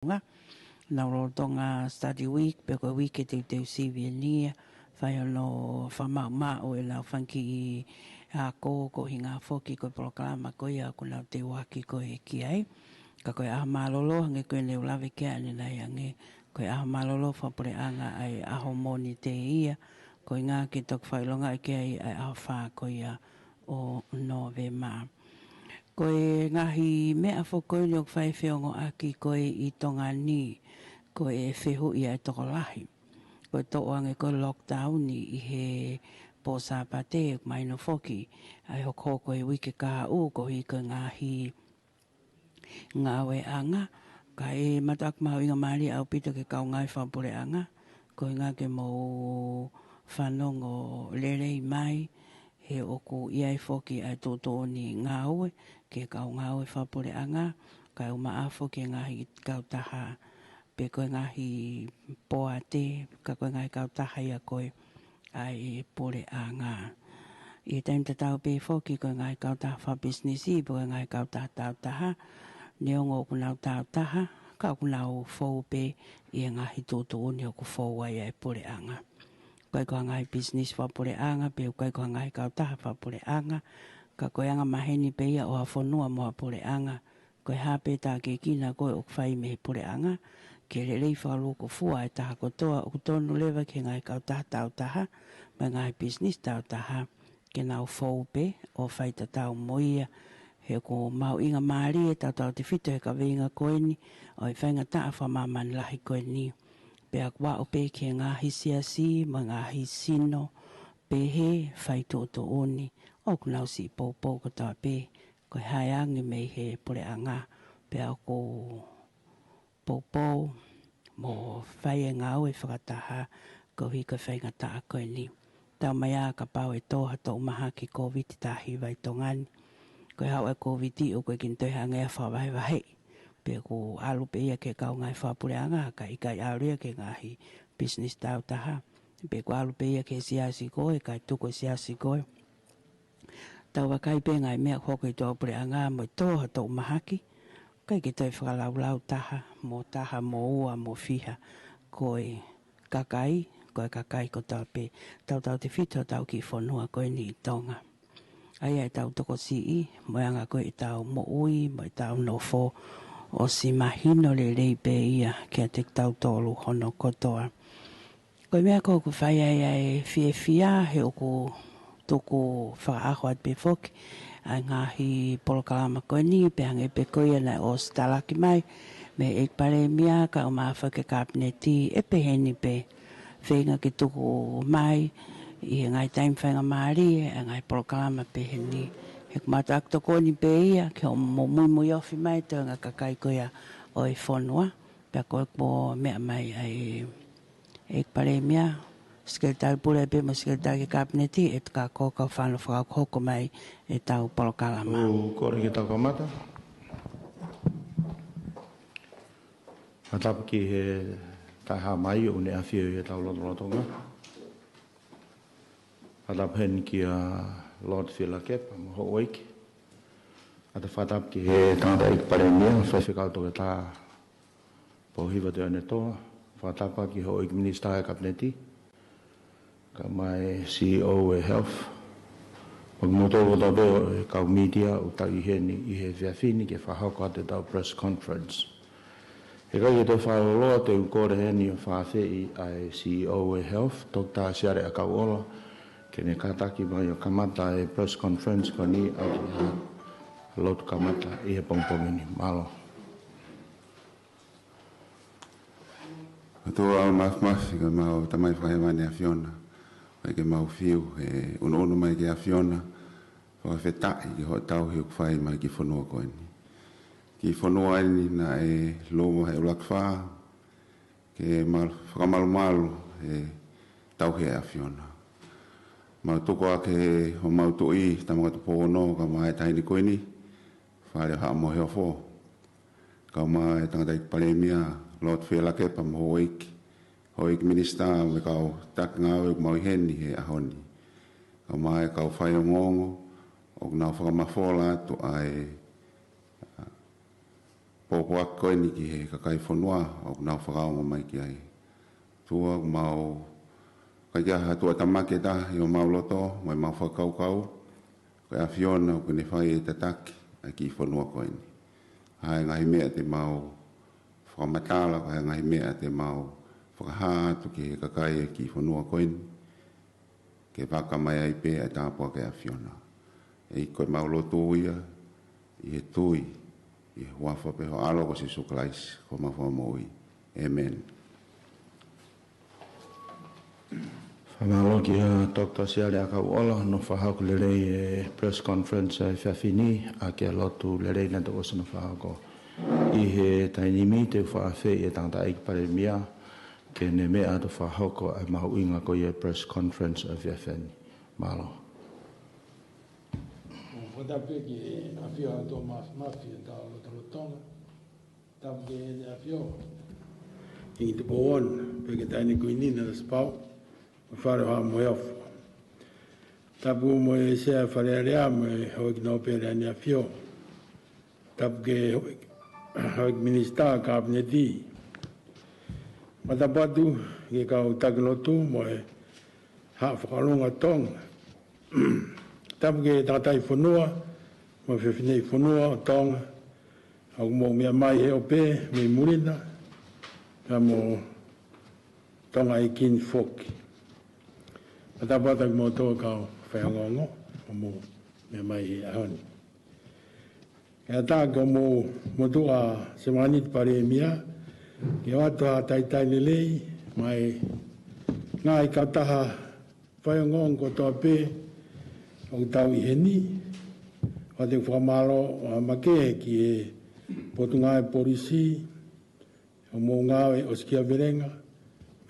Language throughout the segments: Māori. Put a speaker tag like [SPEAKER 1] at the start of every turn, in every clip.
[SPEAKER 1] nga na Tonga study week pe ko week te sivinia fai no fama o la fanki a ko hinga foki ko Polokalama ko ia kuna te waki ko e kiai ka ko a malolo nge ko le lave ke ani na yange ko a malolo fa pre anga ai a homoni te ia ko nga ki tok fai longa ke ai a fa ko ia o novema ko ngahi me a foko ni o fai feongo aki ko I Tonga ni ko e fehu ia e tokolahi. Ko to ange ko lockdown ni I he posa pate mai no foki. Ai hoko ko e wike ka u ko hi ka ngahi ngawe anga. Ka e matak mau inga mari au pito ke kau ngai whapure anga. Ko inga ke mo whanongo lelei mai. He oku iai foki ai toto ni ngawe. Ke kau ngawe whapure anga. Ka uma afo ke ngahi kau taha. Pe koe ngahi poa te, ka koe ngahi kau taha ia koe ai pore anga. I taim te tau pe foki koe ngahi kau taha wha businessi, pe koe ngahi kau taha tau taha, neongo kunau tau taha, ka kunau fau pe I ngahi toto ni oku fau ai ai pore anga. Koe koe ngahi business wha pore anga, pe koe koe ngahi kau taha wha pore anga, ka koe anga maheni pe ia o hafonua moa pore anga, koe hape tā ke kina koe o kwhai me pore anga, ke rei whaloko fua e taha kotoa o tonu lewa ke ngai kau taha tau taha, mai ngai business tau taha, ke nau faupe o whaita tau moia, he ko mau inga maari e tau te whito he ka veinga koe ni, o I whainga taa whamaman lahi koe ni. Pe akwa o pe ke ngahi siasi, ma ngahi sino, pe he whaito to oni, o kunau si popo ko tawa pe, koe hai angi mei he pore anga, pe ako popo mo whai e ngau e whakataha ko hi ka whainga taa koe ni. Tau mai a ka pau e toha to umaha ki COVID tahi vai tongani. Koe hau e COVID o koe kintoi hangea whawai wahe. Pe ko alu pe ia ke kau ngai whapure anga ka ikai aurea ke ngahi business tau taha. Pe ko alu pe ia ke siasi koe kai tuko siasi koe. Tau wakai pe ngai mea hoko I toa pure anga mo toha to umaha ki. Kai ki toi whakalau taha mo ua mo fiha koe kakai ko tau pe tau te whito tau ki whanua koe ni Tonga. Ai ai tau toko sii mo anga koe I tau mo ui mo I tau no fo o si mahino le rei pe ia kia te tau tolu hono kotoa. Koe mea ko ku whai ai fia he oku tuku whakaahoat pe foki. Ai ngahi Polokalama koe ni pe hange pe koe na o stalaki mai me Palemia ka o maa whake kabineti e pe heni pe whenga ki tuku mai I ngai taim whenga maari e ngai Polokalama pe heni he kumata akto koe ni pe ia ke o mui ofi mai te nga kakai koe o I whanua pe koe po mea mai ai Palemia sekretari pura pe mo sekretari kabineti e ka koka whanu whakakoko mai e tau Polokalama.
[SPEAKER 2] O kore ki tau kamata. Matapa ki he taha mai o ne awhia e tau Lotonga. Matapa hen ki a Lord Fekau'aki mo ho oiki. Ata whatapa ki he tangata ik Palemia, Fekau'aki e tā pohiwa te ane toa. Whatapa ki ho oiki minister e kabineti. Ka mai CEO e Health. Pagmoto o tau e kau media o tau I he whiawhini ke whahauka te tau press conference. He kai te whaoloa te ukore heni o whawhi ai CEO e Health, Dr. Siare a kau ola, ke ne kataki mai o kamata e press conference ko ni au ki ha lotu kamata I he pongpongini. Malo.
[SPEAKER 3] Atua au mafmafi ka mau tamai whahemane a Fiona. Mai ke mau fiu e uno mai ke a Fiona o fetai ki ho tau hi kwai mai ki fonua ko ni ki fonua ni na e lomo he ulakfa ke mal malu e tau he a Fiona ma to ko ke ho mau to I tama to pono ka mai tai ni ko ni fale ha mo he fo ka mai tanga dai Palemia Lord Fekau'aki pa mo week Hoik minister me kau tak ngau mau heni he ahoni. Ka mai kau whai Ongoongo o na whakamafola to ai Pōpua koe ni ki he kakai whanua o nau whakaonga mai ki ai. Tua mau kai kia hatua tamake ta i o mau loto, mai mau whakaukau, koe a Fiona o kune whai e tataki a ki whanua koe ni. Hai ngahi mea te mau whakamatala, hai ngahi mea te mau whakahātu ki he kakai e ki whanua koe ni. Ke whaka mai ai pē a tāpua ke a Fiona. E koe mau loto ia, i he tui, i he wafa pe ho alo ko si suklais, ko mawha moi. Amen.
[SPEAKER 2] Whamalo ki Dr. Siale Akauola, no whahau le rei e press conference e whiawhini, a kia lotu le rei nanta osa no whahau ko. I he tainimi te whaawhi e tangata eik Palemia, ke ne mea to whahau ko e mahu inga ko i e press conference e whiawhini. Malo.
[SPEAKER 4] Whatape ki a whio a tō mafi e tau lo Tonga, tapu ke a whio. I te pōon, pe ke taini kuinina da spau, whare hoa mo eofu. Tapu mo e sea whare area mo e hoi ki nōpere ani a whio. Tapu ke hoi ki minister kabineti. Matapatu ke kau takilotu mo e haa whakalunga Tonga. Tapu ke tātai whanua, mo whiwhinei whanua o Tonga. Au mo mea mai he ope, me murina, ka mo Tonga i kin foki. Matapata ki mo toa kau Ongoongo, o mo mea mai he ahoni. Kea tā ka mo tua semanit Palemia, ke watu ha taitai lelei, mai ngā i kautaha Ongoongo toa pē, o tau i heni, o te whamalo a make ki e potunga e polisi, o mō ngāwe o skia verenga,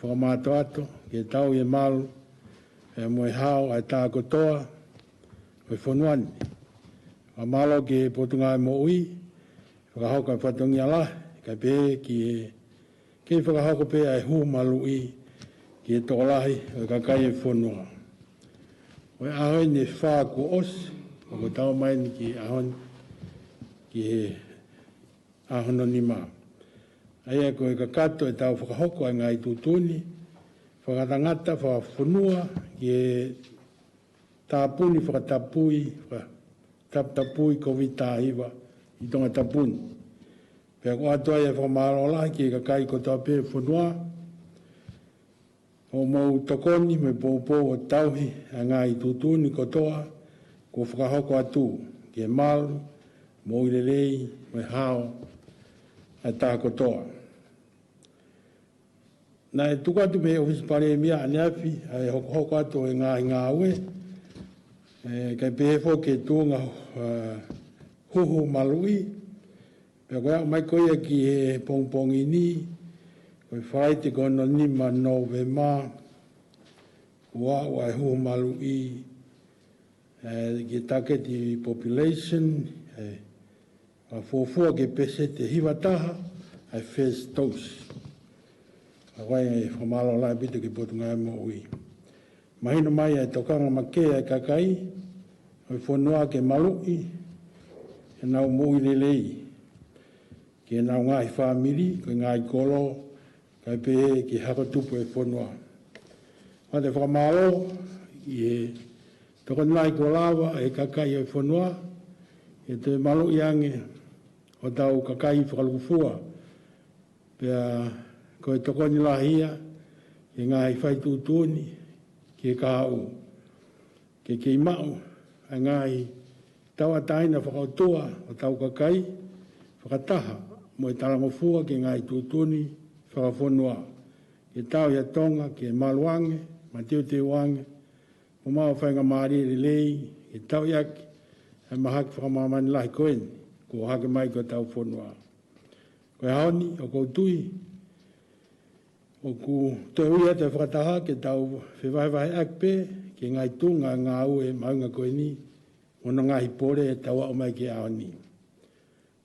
[SPEAKER 4] whakamato ato, ki e tau i e malu, e mo e hao ai tā kotoa, o e whanuani. Whamalo ki e potunga e mo ui, whakahauka e whatongi ala, kai pē ki e whakahauka pē ai hu malu i, ki e tōlahi, o e kakai e whanua. O e ahoi ne whaa ku os, o ko tau mai ni ki ahon, ki he ahono ni mā. Aia ko e kakato e tau whakahoko ai ngai tūtuni, whakatangata, whakawhanua, ki e tāpuni, whakatapui, tapui COVID-19, i tonga tapuni. Pea ko atua e whakamārola, ki e kakai ko tau pē whanua, o mau tokoni me pōpō o tauhi a ngā i tūtūni kotoa ko whakahoko atu ki e malu, mo i lelei, me hao a tā kotoa. Nā e tukatu me Ofisi Palemia ane afi, a e hoko atu e ngā ue, kai pēhefo ke tūnga huhu malui, pea koe mai koia ki he pongpongi ni, koe whai te kono nima no ve mā, ua e hu malu i, ki taketi population, a fōfua ke pese te hiwataha, ai first dose. A wai e whamalo lai pita ki potunga e mo ui. Mahino mai e tokanga make e kakai, oi whanua ke malu i, e nau mo i lelei, ki e nau ngai whamiri, koe ngai kolo, kai pē ki hako tupu e whanua. Wa te whamalo, i e toko nai ko lawa e kakai e whanua, e te malu i ange o tau kakai whakalukufua, pea ko e toko ni lahia, e ngai whai tūtūni, ki e kahau, ke i mau, a ngai taua taina whakautua o tau kakai, whakataha, mo e talangofua ki ngai tūtūni, whakawhanua, ke tau ia Tonga, ke maluange, ma teo te wange, o mau whainga maari lei, ke tau iaki, e mahaki whakamamani lahi koeni, ko hake mai ko tau whanua. Ko e haoni, o kou tui, o ku te uia te whakataha, ke tau whewaiwai akpe, ke ngai tunga ngā ue maunga koeni, ono ngā hipore e tau au mai ke haoni.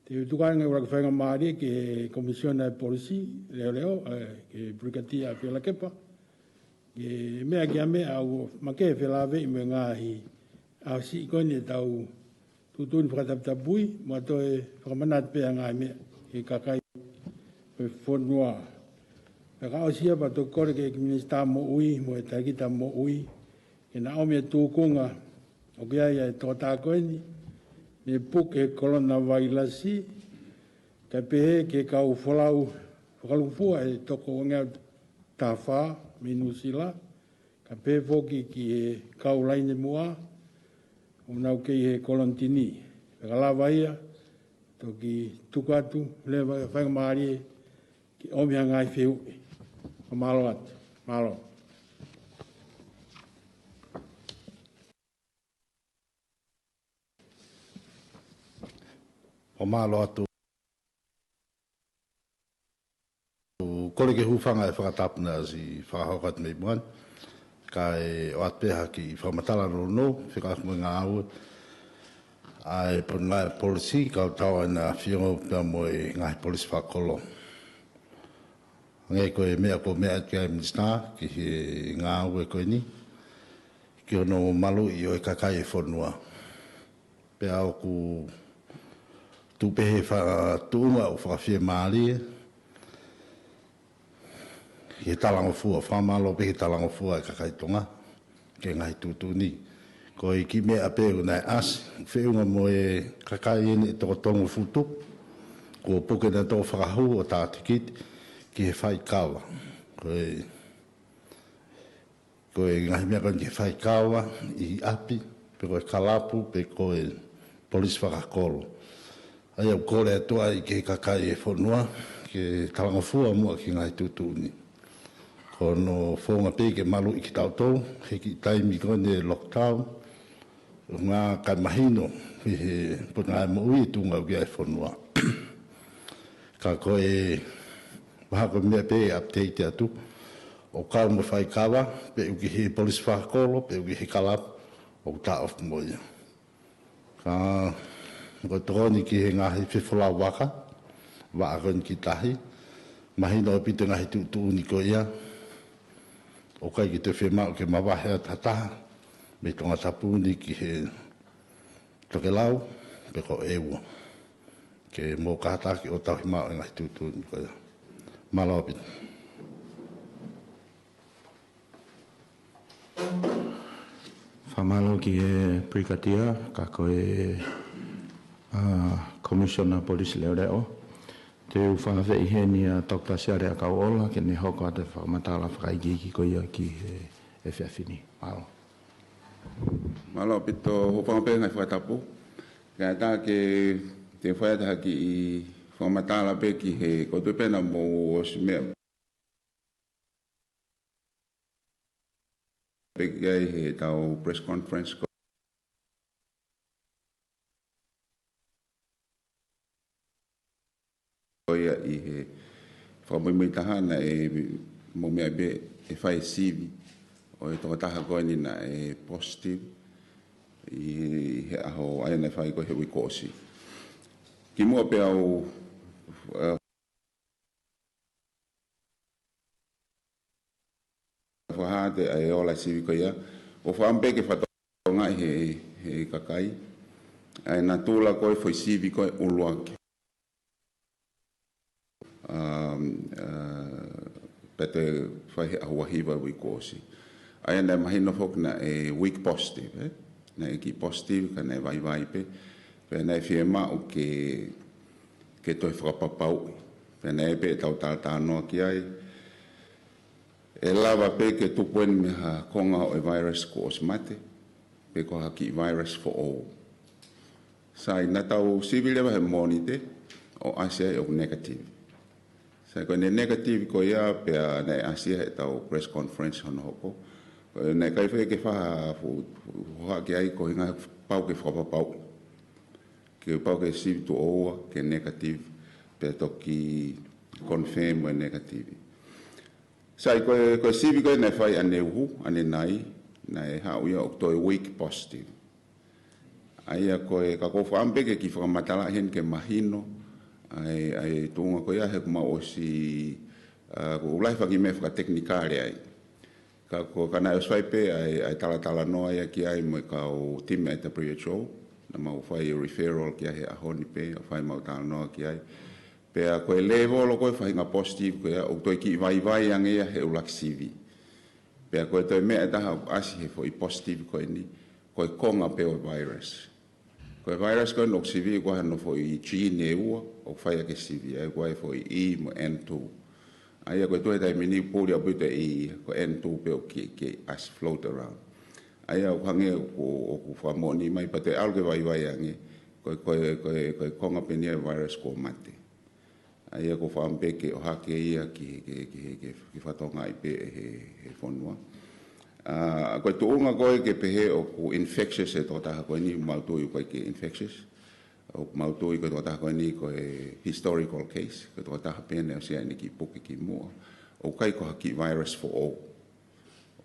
[SPEAKER 4] Te utukanga ura ka whainga maari ke komisiona e polisi, leo, ke Brigadier Polokalama, ke mea ki a mea au make whelawe i me ngāhi au si koeni e tau tutuni whakataputapui, mo to e whakamanat pēa ngāi mea, ki kakai pe fonua. Pe ka osia pa to kore ke minista mo ui, mo e takita mo ui, ke na o me tūkunga, o kia ia e tō tākoeni, me puk e korona vailasi, ka pehe ke kau whalau, whakalufua e toko ngau tāwha, minusila, ka pehe foki ki e kau laine mua, o nau kei he kolontini. Ka lawa ia, toki tukatu, lewa whakamari ki omia ngai whiu. Malo atu, malo.
[SPEAKER 5] O malo atu. Kore ke hufanga e whakatapuna si whakahokat mei muan. Ka e o atpeha ki whamatala rono, whikakumui ngā aue. Ai puna polisi, ka o tawa na whiongo pia mo e ngai polisi whakolo. Ngai koe mea ko mea kia minister, ki he ngā aue koe ni. Ki ono malu i o e kakai e whanua. Pea o ku tupehe tuunga o whakawhia maali. He talangofua, whamalo pehe talangofua e kakai tonga. Ke ngai tūtuni. Ko i ki mea apeo nei as, whiunga mo e kakai ene toko tongo futu. Ko puke na tō whakahu o tātikiti. Ki he whai kawa. Koe ngahi mea koe ki he whai kawa i api, pe koe kalapu, pe koe polisi whakakolo. Ai au kore atua i ke kakai e whanua, ke talangofua mua ki ngai tūtuni. Ko no whonga pe ke malu i ki tautou, he ki taimi koe ne lockdown, ngā kai mahino, he puna e mo ui tunga u kia e whanua. Ka koe maha koe mea pe update atu. O kau mo whai kawa, pe uki he polisi whakakolo, pe uki he kalap, o ta of moia. Ka koe tokoni ki he ngahi whiwhala waka, wa akon ki tahi, mahino o pito ngahi tūtūni ko ia, o kai ki te whemau ke mawahe a tataha, me tonga tapuni ki he toke lau, pe ko ewa. Ke mō kātaki o tau himau e ngahi tūtūni ko ia. Malo pito.
[SPEAKER 2] Whamalo ki e Brigadier, ka koe Commissioner Police leo reo. Te uwhawhe i heni a Dr. Siarea Kauola, ke ne hoko a te whamatala whakaigi ki koia ki e whiawhini. Malo.
[SPEAKER 3] Malo pito hopanga ngai whakatapu. Ka tā ke te whaiataha ki i whamatala pe ki he kotupena mō o simea. Pe gai he tau press conference ko. Koia i he whamui tahana e mō mea be e whai sivi. O e toka taha koe ni na e positive. I he aho aina whai koe he wikosi. Ki mua pe au whahate a e ola sivi ko ia. O whampe ke whatonga he kakai. Ai nā tūla koe whai sivi koe uluake. Pete whai he ahuahiwa wikosi. Ai nā mahino whok na e weak positive. Na e ki positive ka na e vai pe. Pe na e whie mau ke toi whakapapau. Pe na e pe e tau tātānoa ki ai. E lava pe ke tupuen me ha konga o e virus ko os mate. Pe ko ha ki virus for all. Sai na tau sivile he monite o asia e o negative. Sai ko ne negative ko ia pe na asia e tau press conference hono hoko. Nei kai whai ke wha ha ke ai ko hinga pau ke whapapau. Ke pau ke sivi tu oa ke negative pe toki confirm o negative. Sai ko sivi ko nei whai ane uhu, ane nai, nei hau ia o toi weak positive. Aia ko e kako whaambeke ki whakamatala hen ke mahino, ai tunga ko ia he kuma o si ko ulai whaki me whaka teknikare ai. Ko kana e swaipe ai tala noa ia ki ai mo ka o team at the WHO na mau whai referral ki ai ahoni pe o whai mau tala noa ki ai Pea koe levo lo koe whahinga positive koe o toi ki vai angea he ulaksivi. Pea koe toi mea taha o asi he foi positive koe ni, koe konga peo virus. Koe virus koe no sivi koe no foi Chine ua, o whaia ke sivi, ai koe foi I mo N2. Aia koe toi tai mini pūri a puta I, koe N2 peo ke as float around. Aia o hange o ku whamoni mai pa te alge vai ange, koe konga penia virus ko mate. Aia ko whampeke o hake ia ki whatonga I pe he whanua. Koe tuunga koe ke pehe o ku infectious e tō taha koe ni mautui koe ke infectious. O mautui koe tō taha koe ni koe historical case, koe tō taha pene o sea ni ki puke ki mua. O kai ko haki virus for all.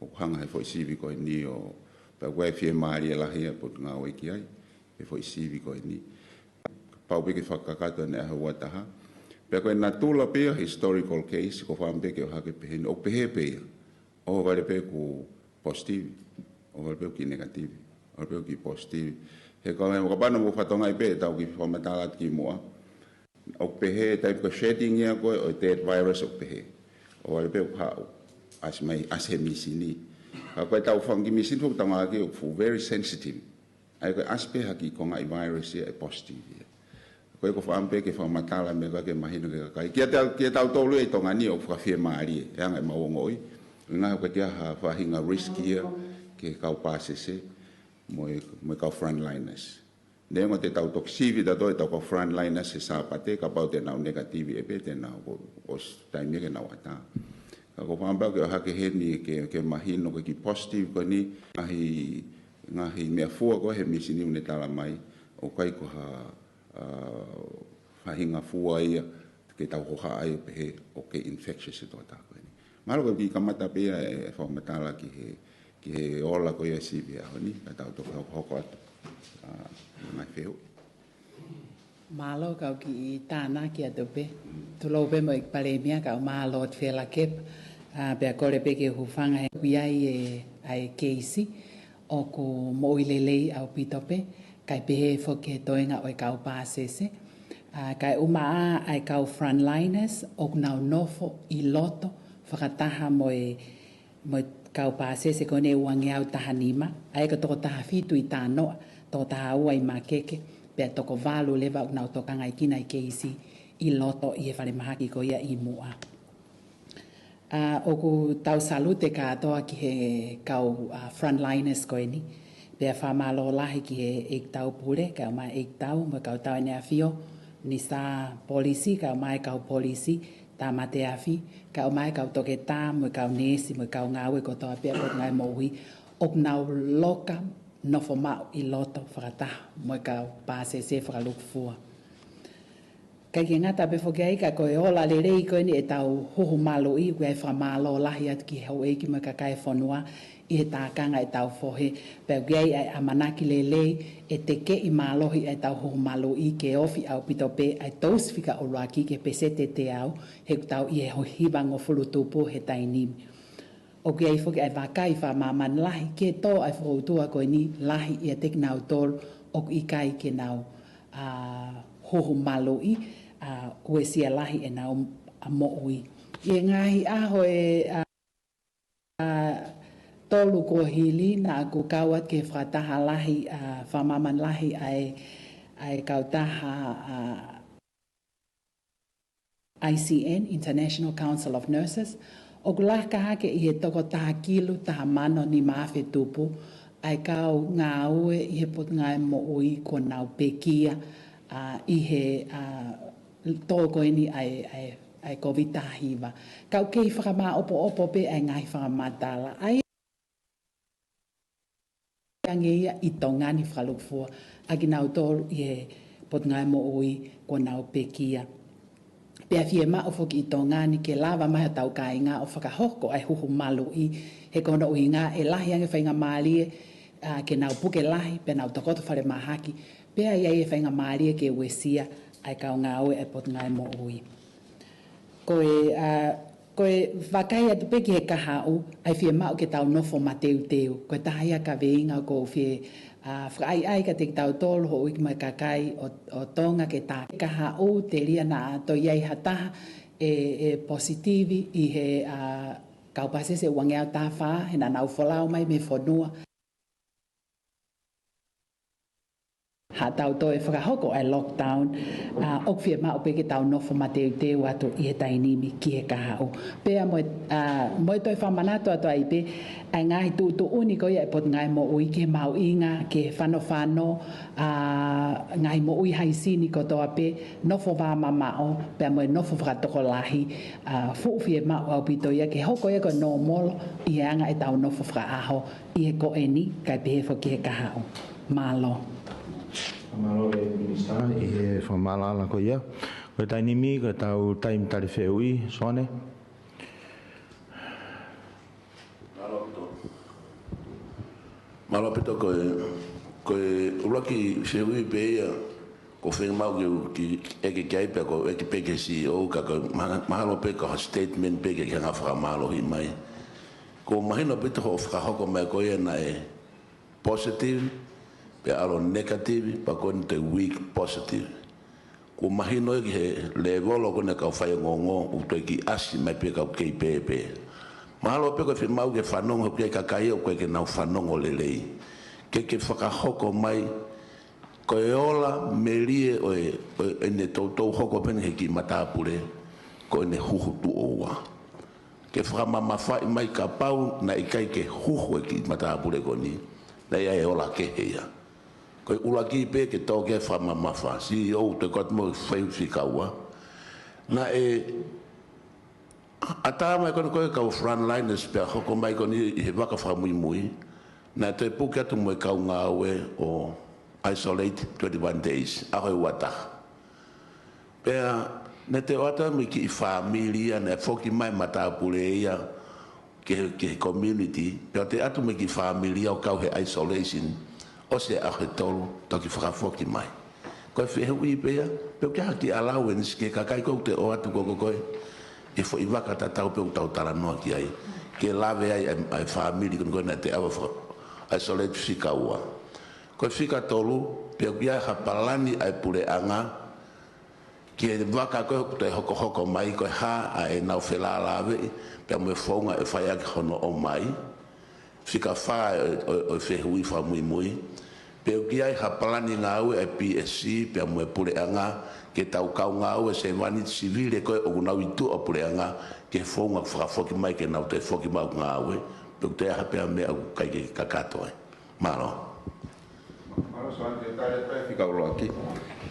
[SPEAKER 3] O hanga he fo isivi koe ni o pa koe fie maari e lahia po ngā oi ki ai. He fo isivi koe ni. Pau peke whakakato ne aha ua taha. Pea koe nā tūla pea historical case, ko whampeke o hake pehe, o pehe pea. O vare pea ku positive, o vare pea ki negative, o vare pea ki positive. He kawe mo kapana mo whatonga I pea, tau ki whamatalat ki mua. O pehe, tai ko shedding ia koe, o dead virus o pehe. O vare pea hao, as he misini. Ka koe tau whangi misini fuk tanga aki, o very sensitive. Ai koe as peha ki konga I virus ia e positive ia. Koe ko whaampe ke whamatala me ke mahino ke kakai. Kia tau tolu e tonga ni o whakawhia maari e anga I mawongoi. Ngā koe tia whahinga risk ia ke kau pāsese mo kau frontliners. Nengo te tau toksivi da toi tau kau frontliners e sāpate ka pau te nau negativi e pe te nau o taimia ke nau ata. Ka ko whaampe ke o hake heni ke mahino ke ki positive ko ni ngahi mea fua ko he misini une tala mai o kai ko whahinga fua ia ke tau hoha ai pehe o ke infectious e tō tāko ni. Malo ko ki kamata pia e whamatala ki he ola ko ia sivi a honi, ka tau tō hoko atu. Mai wheo.
[SPEAKER 6] Malo kau ki tāna ki atu pe. Tulau pe mo I Palemia kau malo at whela kep. Pea kore pe ke hufanga he kuiai ai keisi. O ko moilelei au pitope. Kai pehe fo ke toenga o kau pāsese. Kai umaa ai kau frontliners o nau nofo I loto whakataha mo kau pāsese kone uange au taha nima. Ai ka toko taha fitu I tānoa, toko taha ua I makeke, pea toko valu lewa nau tokanga I kina I keisi I loto I e whare mahaki ko ia I mua. O ku tau salute ka atoa ki he kau frontliners koe ni. Pea whamalo lahi ki he ek tau pure, ka mai ek tau, mo kau tau ene awhio, ni sa polisi, ka mai kau polisi, tā mate awhi, ka mai kau toke tā, mo kau nesi, mo kau ngawe, ko toa pia pot ngai mohui, ok nau loka, nofo mau I loto, whakataha, mo kau pāsese whakalukfua. Kai ki ngata pe whokia ika koe hola le rei koe ni e tau hoho malo I, koe whamalo lahi atu ki hau eiki mo ka kai whanua, I he tākanga e tau whohe, pēu gei ai amanaki le lei, e te ke I mālohi e tau hoho malo I ke ofi au pito pe, ai tausifika o raki ke pesete te au, he tau I he hohiwa ngofulu tupu he tainimi. O gei whoki ai wakai wha maman lahi, ke tō ai whautua koe ni lahi I a tek nau tolu, o I kai ke nau hoho malo I, ue sia lahi e nau mo'ui. I ngahi aho e tolu ko hili na ku kawat ke whataha lahi, whamaman lahi ai kautaha ICN, International Council of Nurses, o kulaka hake I he toko taha kilu, taha mano ni mawhe tupu, ai kau ngā ue I he pot ngai mo'ui ko nau pekia, I he tōko ini ai COVID-19. Kau kei whakamā opo pe ai ngai whakamatala. Ai ia I tongani whakalukfua. Aki nau tōru I he pot ngai mo'ui ko nau pekia. Pea fie mao whoki I tongani ke lava maha tau ka I ngā o whakahoko ai huhu malu I he kono ui ngā e lahi ange whainga mālie ke nau puke lahi pe nau takoto whare mahaki. Pea ia e whainga mālie ke wesia ai kau ngā ue e pot ngai mo ui. Ko koe wakai atu peki he kahau, ai fie mau ke tau nofo ma teu, koe tahia ka veinga ko fie whaai ka te tau tolo ho iki mai kakai o Tonga ke tā kahau te ria na to iai hataha e positivi i he kaupasese wangeau tā wha, he na nau wholau mai me whanua. Ha tau to e whakahoko ai lockdown, ok fia mao peke tau nofo ma teu atu i he tainimi ki he kahau. Pea moe toi whamanato atu ai pe, ai ngai tu uni ko ia e pot ngai mo ui ke mau inga, ke whano, ngai mo ui haisini ko toa pe, nofo wā mamao, pea moe nofo whakatoko lahi, fu fia mao au pito ia, ke hoko ia ko no molo, i he anga e tau nofo whakaaho, i he ko eni, kai pehefo ki he kahau. Malo.
[SPEAKER 2] Malo e minista i he whamalala ko ia. Koe tainimi, koe tau taim tari wheui, soane.
[SPEAKER 7] Malo pito koe uraki wheui pe ia, ko whenga mau ki eke kia ipe, ko eke peke CEO, ka mahalo pe ka statement peke ki hanga whakamalo hi mai. Ko mahino pito ho whakahoko mai ko ia na e positive, pe alo negative, pa kone te weak positive. Ko mahino ki he levolo kone kau whai ngongo, utoi ki asi mai pe kau kei pepe. Mahalo pe koe whimau ke whanongo kia kakai o koe ke nau whanongo lelei. Ke whakahoko mai, koe ola melie o e ne tautou hoko pene he ki matapure, koe ne huhu tu oua. Ke whakamamawhai mai ka pau na ikai ke huhu e ki matapure koni, na ia e ola ke heia. Koe ulaki pe ke tau ke whamamawha, si o te kot mo whai whikaua. Na e ata mai koe kau frontliners pe hoko mai koni i he waka whamui mui, na te puke atu mo e kau ngā ue o isolate 21 days, ahoe wata. Pea, ne te wata mi ki i familia, ne whoki mai matapure ia ke community, pea te atu mi ki familia o kau he isolation, o se ahe tolu, toki whakafoki mai. Koe whehu i pea, peo kia haki allowance ke kakai kou te o atu koko koe, e fo i waka tatau peo tau tara noa ki ai, ke lawe ai ai family kono koe na te awa isolate whika ua. Koe whika tolu, peo kia hapalani ai pule anga, ke waka koe te hoko mai, koe ha a e nau whela lawe, peo me whaunga e whai aki hono o mai, whika wha o whehu i wha mui, peo kia i hapalani ngā ue e PSC, peo me pule anga, ke tau kau ngā ue se wani civile koe o nau i tu o pule anga, ke whaunga whakafoki mai ke nau te whoki mau ngā ue, peo te aha pea mea au kai ke kakatoe. Maro.
[SPEAKER 3] Maro soante tare tae Fekau'aki.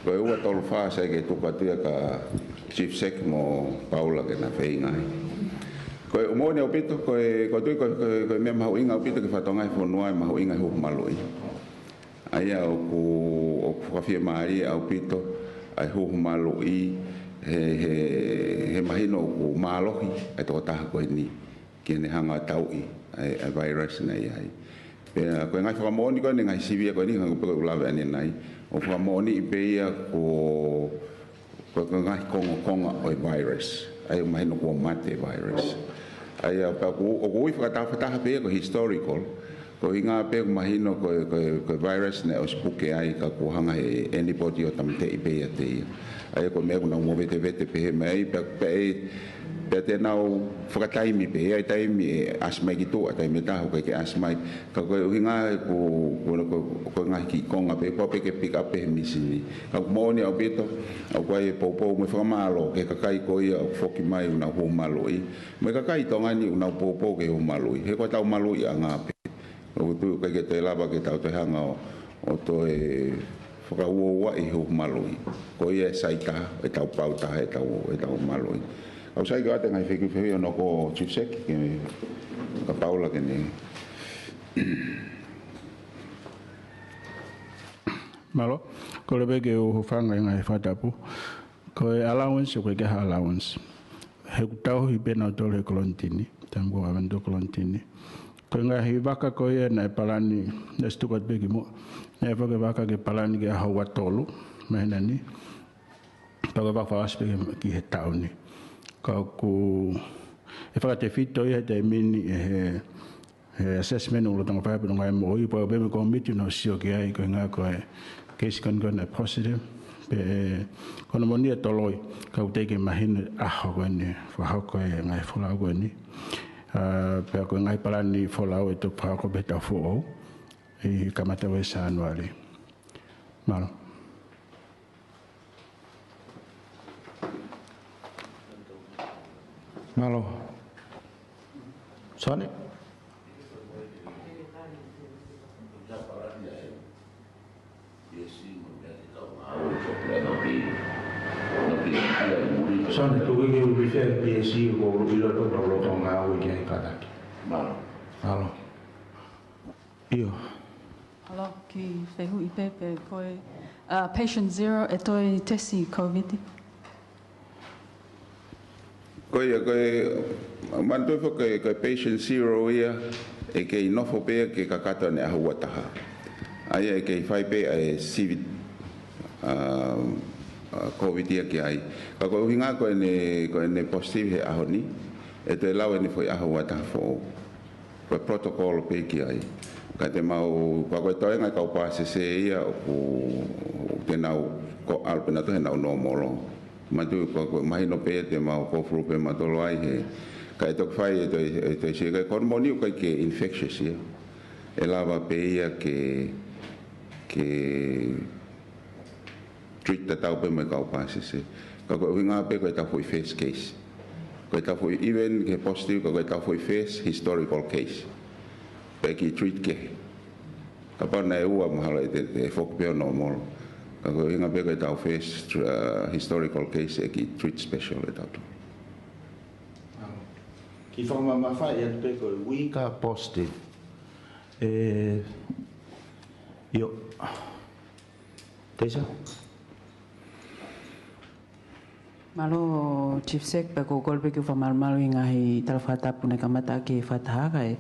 [SPEAKER 3] Koe ua tolu whaa sai ke tukatua ka Chief Sec mo Paula ke na whaingai. Koe umone au pito, koe mea mahu inga au pito ke whatongai whanua e mahu inga huhu malui. Aia o whawhia maari au pito, ai huhu malui he mahino o malohi, ai toko taha koe ni, ki ne hanga taui, ai virus nei ai. Pea koe ngai whakamoni koe, ne ngai sivia koe ni, ngai koe ulawe ane nai, o whakamoni i peia ko ngai konga o virus, ai mahino ko mate virus. Ai o kui whakataha pea ko historical, ko inga pea ko mahino ko virus ne o spuke ai ka ko hanga he anybody o tamte i pea te ia. Ai ko mea kuna mo vete pehe mai, pea te nau whakataimi pea, ai taimi e asmai ki tō, taimi taho ke asmai, ka koe uhinga ko ngahi ki konga pea, ko peke pick up pehe misini. Ka kumoni au pito, au koe poupou me whakamalo, ke kakai ko ia au whoki mai unau hou maloi. Me kakai tongani unau poupou ke hou maloi, he koe tau maloi a ngā pe. O tu ke te lava ke tau te hanga o to e whakaua i hou maloi. Ko ia saita e tau pauta e tau maloi. Au sai ka ate ngai wheki no ko Chief Sec, ka Paula ke ne.
[SPEAKER 8] Malo, ko le bege o whanga i ngai whatapu. Ko e allowance o ke ha allowance. He kutau hi pena o tole kolontini, tango avandu kolontini. Ko ngai waka ko e na palani, na stukat begi mo. Na waka ke palani ke hawa tolu, mehenani. Paka waka waspege ki he tauni. Ka ku e whakate whito ia te mini he assessment o tanga whape no ngai mo i po be me committee no sio ke ai ko nga ko case kon kon positive pe kono monia toloi ka u teke mahine aho ko ni fo ha ko ngai fola ko ni pe ko ngai palani fola o to pa ko beta fo e kamata we sa anuali malo
[SPEAKER 2] malo Sonic Sonic tu ke bisa PSC ko bilo to Tonga o ke kada malo iyo
[SPEAKER 9] Hello, ki Fehu i pepe koe patient 0 e toi tesi COVID.
[SPEAKER 3] Koe manto fo koe patient 0 ia e ke inofo pe ke kakata ne ahua taha. Ai e ke fai pe e civic COVID ia ke ai. Ka koe hinga koe ne positive he ahoni e te lau e ne foi ahua taha fo koe protocol pe ke ai. Ka te mau koe toi ngai kau pase se ia o te nau ko alpena to he nau nomolo. Matu ko mai no pe te mau ko flu pe matolo ai he kai tok fai e to se ka hormoni ko ke infectious ia e lava pe ia ke treat ta tau pe me ka pase se ka ko winga pe ko ta foi face case ko ta foi even ke positive ko ta foi face historical case pe ki treat ke ka pa na e ua mahala te fok pe no mo Kako inga bega tau face historical case e ki treat special e tau.
[SPEAKER 2] Ki whamama whai e te koe wika positive. Io. Teisa?
[SPEAKER 6] Malo Chief Sec pe ko kolpe ki whamalmalu inga hi talawhatapu ne kamata ki whatahaga e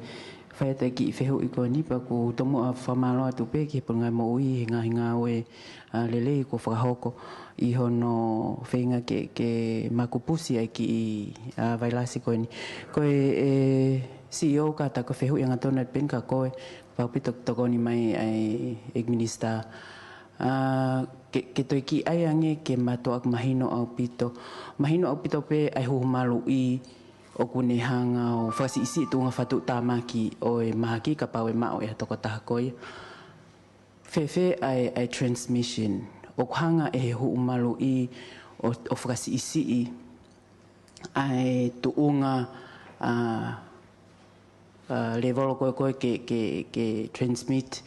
[SPEAKER 6] whai te ki whehu i ko ni pa ko tomo a whamalo atu pe ki pungai mo ui hinga oe lele ko whakahoko i hono whenga ke makupusi ai ki vailasi koe ni. Koe CEO ka ta ko whehu i ngatona pen ka koe paupito toko ni mai ai administer ke toi ki ai ange ke matoak mahino au pito. Mahino au pito pe ai huhumalu i o kune hanga o whasi isi tunga whatu tamaki o e mahaki ka pau e mao e toko taha koe. Fefe ai transmission. O hanga e huhumalu i o whasi isi i ai tuunga level koe ke transmit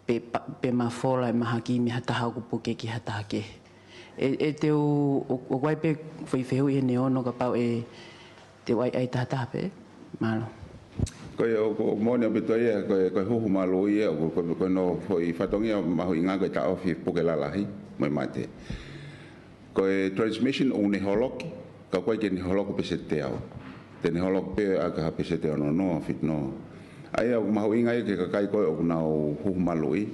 [SPEAKER 6] pe mafola e mahaki me hataha kupu ke ki hataha ke. E te o waipe whaiwhehu i ne ono ka pau e te wai ai tahataha pe, malo.
[SPEAKER 3] Koe o mone o pito ia, koe huhu malo ia, koe no hoi whatongia mahu inga koe ta ofi puke lalahi, moi mate. Koe transmission o ne holoki, ka koe ke ne holoko pe se te au. Te ne holoko pe a ka hape se te ono no, fit no. Ai au mahu inga i ke kakai koe o kuna o huhu malo i,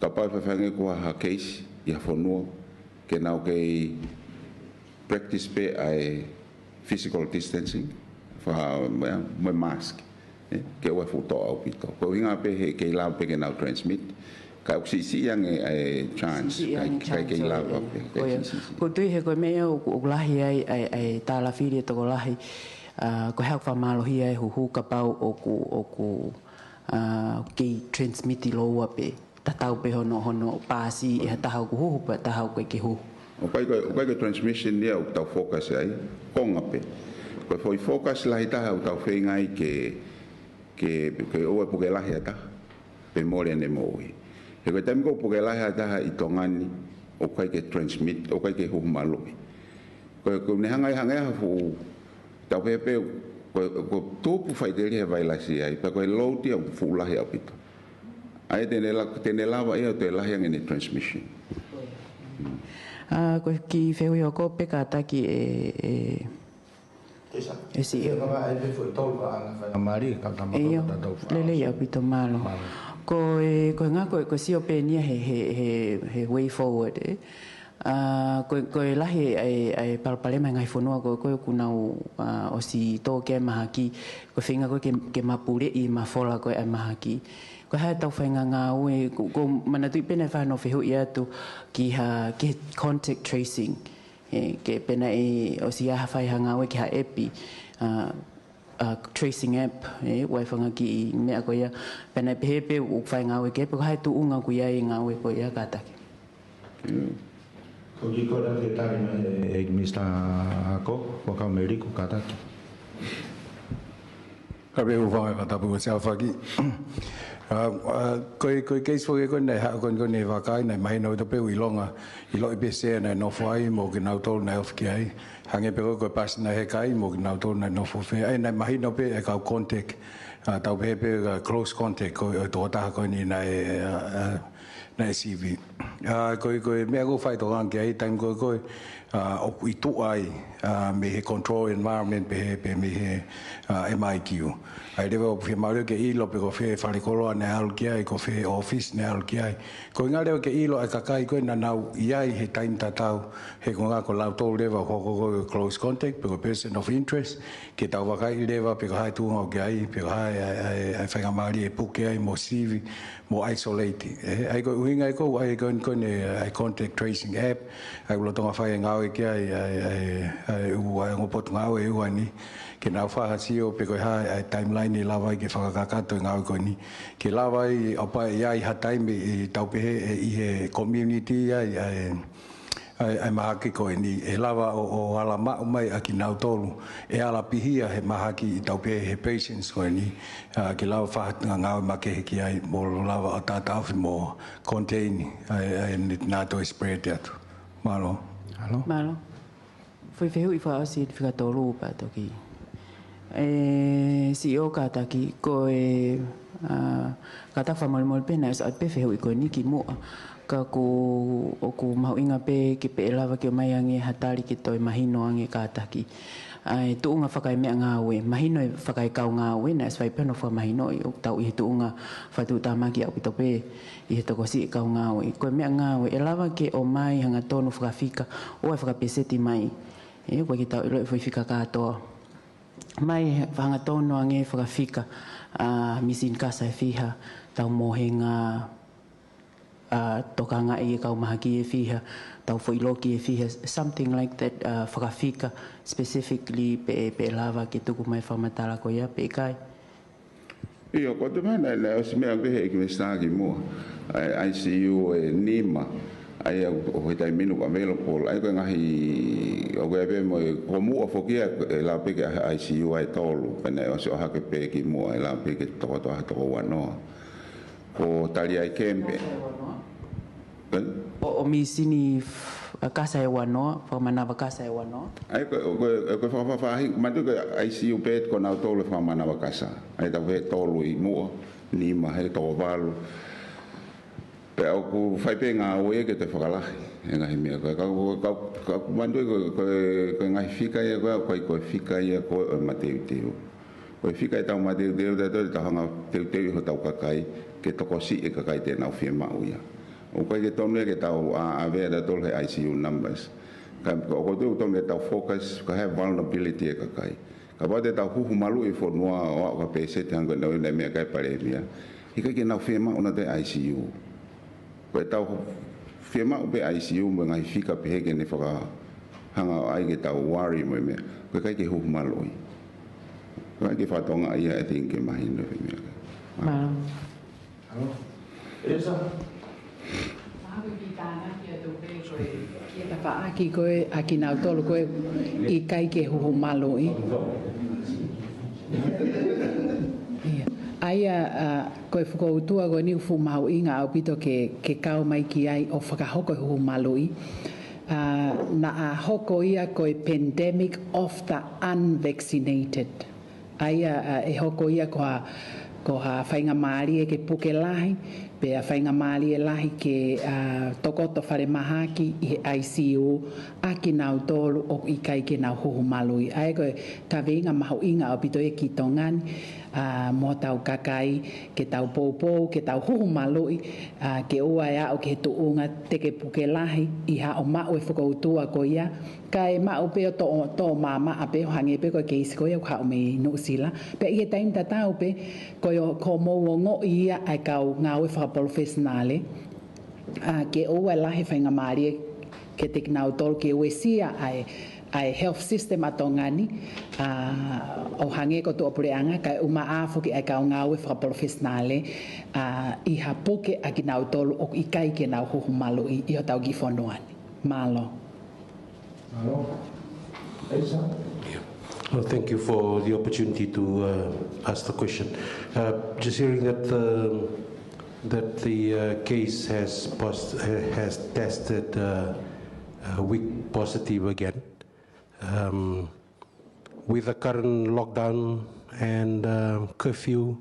[SPEAKER 3] ka pai whawhange kua ha case, i ha whanua, ke nau kei practice pe ai physical distancing, mai mask, ke ua futo au pito. Ko inga pe he kei lau pe ke nau transmit, ka uksisi yang e chance, kai kei lau pe.
[SPEAKER 6] Ko tui he koe mea o lahi ai tāla whiri e toko lahi, ko hau whamalohi ai huhu ka pau o ku kei transmiti loa pe. Tatau pe hono pāsi e hatahau ku huhu pa tahau koe ke huhu.
[SPEAKER 3] O kai ko transmission nia o tau focus ai, konga pe. Ko foi focus lahi taha o tau whengai ke oe puke lahi a taha, pe more ane moe. He koe taimi ko puke lahi a taha i tongani, o kai ke transmit, o kai ke huhu maloi. Ko ne hangai hafu tau pepe, ko tōpu whaiteri he vailasi ai, pa koe louti au fuulahi au pito. Ai tene lawa ia o te lahi angene transmission.
[SPEAKER 6] Ko ki whehui o ko peka ataki e si eo. Lele ia pito malo. Ko ngā ko si o pēnia he way forward Koe lahi ai Palemia ngai whanua koe kunau o si tō ke mahaki. Koe whinga koe ke mapure I mawhola koe ai mahaki. Koe hae tau whainga ngā ue, ko mana tui pena whanau whehu I atu ki contact tracing. Ke pena o si aha whai hanga ue ki ha epi. Tracing app, wai whanga ki mea koe ia. Pena pehepe u whai ngā ue ke epi, ko hae tu unga koe ia I ngā ue koe ia kātake.
[SPEAKER 2] Ko ki kora te tarima Mr. Ako, waka Ameriku kātaki.
[SPEAKER 10] Ka behu whanga ka tapu o sea whaki. Koe keis whake koe nei hao koe nei wakai nei mahina o te peu I longa I loi pesea nei nofo ai mo ki nau tolu nei ofki ai. Hange pe koe pasi nei hekai mo ki nau tolu nei nofo whea. Ai nei mahina o pe e kau contact, tau pepe close contact koe o tō taha koe ni nei CV. Koe mea ko whai tō anke ai taim koe o kui tu ai me he control environment pe me he MIQ. Ai rewa o whi maureo ke ilo pe ko whi whare koroa ne alu ki ai, ko whi office ne alu ki ai. Ko ngā rewa ke ilo ai kakai koe na nau iai he taim tatau he ko ngā ko lau tō rewa hoko koe close contact pe ko person of interest ke tau wakai rewa pe ko hai tūnga o ki ai, pe ko hai whainga maari e puke ai mo CV mo isolate. Ai koe uhinga ai koe ai koe ne contact tracing app, ai ulo tonga whai ngāo e ki ai ngopotu ngāo e ua ni. Ke nau whahasio pe koe hai timeline I lawai ke whakakakato I ngāo koe ni. Ke lawai opa iai hataime I taupehe I he community ai mahaki koe ni. E lawa o ala mao mai a ki nau tolu. E ala pihia he mahaki I taupehe he patients koe ni. Ke lawa whahatunga ngāo makehe ki ai mo lawa o tātawhi mo contain nā toi spread atu. Malo. Halo?
[SPEAKER 6] Malo. Foi fehu I whaasi I whikatolu upa toki. Si o kātaki ko kātawha molimoli pēnā so at pewhehu I koe ni ki mua ka o ku mahu inga pē ki pē lawa ki o mai ange hatari ki toi mahino ange kātaki tuunga whakai mea ngā ue mahino I whakai kau ngā ue na swai pēno wha mahino I o tau I he tuunga whatu tāmaki au ki tō pē I he toko si kau ngā ue koe mea ngā ue e lawa ke o mai hanga tonu whakawhika o ai whakapeseti mai koe ki tau ilo I whaiwhika kātoa mai whanga tono ange whakawhika misin kasa e whiha tau mohenga tokanga e kau mahaki e whiha tau whoiloki e whiha something like that whakawhika specifically pe lava ki tuku mai whamatala ko ia pe kai
[SPEAKER 3] Io ko te mana o se mea pehe ki me staki mua ICU e nima ai o hitai minu ka melo pol ai ko ngahi o ko pe mo ko mu o fokia la pe ke ICU ai tolu pene o se ha ke pe ki mo ai la pe ke to wano ko tali ai kempe
[SPEAKER 6] o misini casa e wano fa manava casa e wano
[SPEAKER 3] ai ko fa matu ko ICU pe ko na tolu fa manava casa ai ta ve tolu I mo ni ma he to valu pe au ku fai pe ngā oe ke te whakalahi e ngahi mea ka mandu ko ngahi whika ia koe whika ia koe o mateu teo koe whika I tau mateu teo te tau hanga teu teo ho tau kakai ke toko si e kakai tēnau whia mau ia o koe ke tonu ke tau avea da tolu he ICU numbers ka o teu tonu ke tau focus ka have vulnerability e kakai ka pao te tau huhu malu I whanua o ka pese te hanga nau nei mea kai Palemia hika ke nau whia mau na te ICU koe tau whia mau pe ICU mo ngai whika pe heke ne whaka hanga ai ke tau worry mo mea koe kai ke huhu maloi koe ke whatonga ia e tinke mahi no mea
[SPEAKER 6] Malo
[SPEAKER 2] Halo? Esa?
[SPEAKER 6] Mahaku ki tāna ki atu pe koe ki ta whaaki koe a ki nau tolu koe I kai ke huhu maloi Aia koe whakautua koe ni ufu mau inga au pito ke kau mai ki ai o whakahoko huhu malui. Na a hoko ia koe pandemic of the unvaccinated. Aia e hoko ia ko ha whainga maari e ke puke lahi pe a whainga mali e lahi ke tokoto whare mahaki i he ICU a ki nau tolu o i kai ke nau huhu malui. Ai koe ka veinga mahu inga o pito e ki tongani mo tau kakai ke tau poupou, ke tau huhu malui ke ua ea o ke he tuunga teke puke lahi i ha o mau e whakautua ko ia. Kai mau pe o to mama a pe o hange pe ko ke isi ko ia ka o me no sila. Pe i he taim tatau pe ko mo ngo ia ai kau ngau e professionale ke o la he whainga maari ke te kinau tol ke uesia ai health system atongani o hange ko tu opureanga kai uma afo ki ai kau ngau e professionale i hapoke a kinau tol o i kai ke nau huhu malo i o tau gifonoani malo.
[SPEAKER 11] Well, thank you for the opportunity to ask the question. Just hearing that the case has tested weak positive again. With the current lockdown and curfew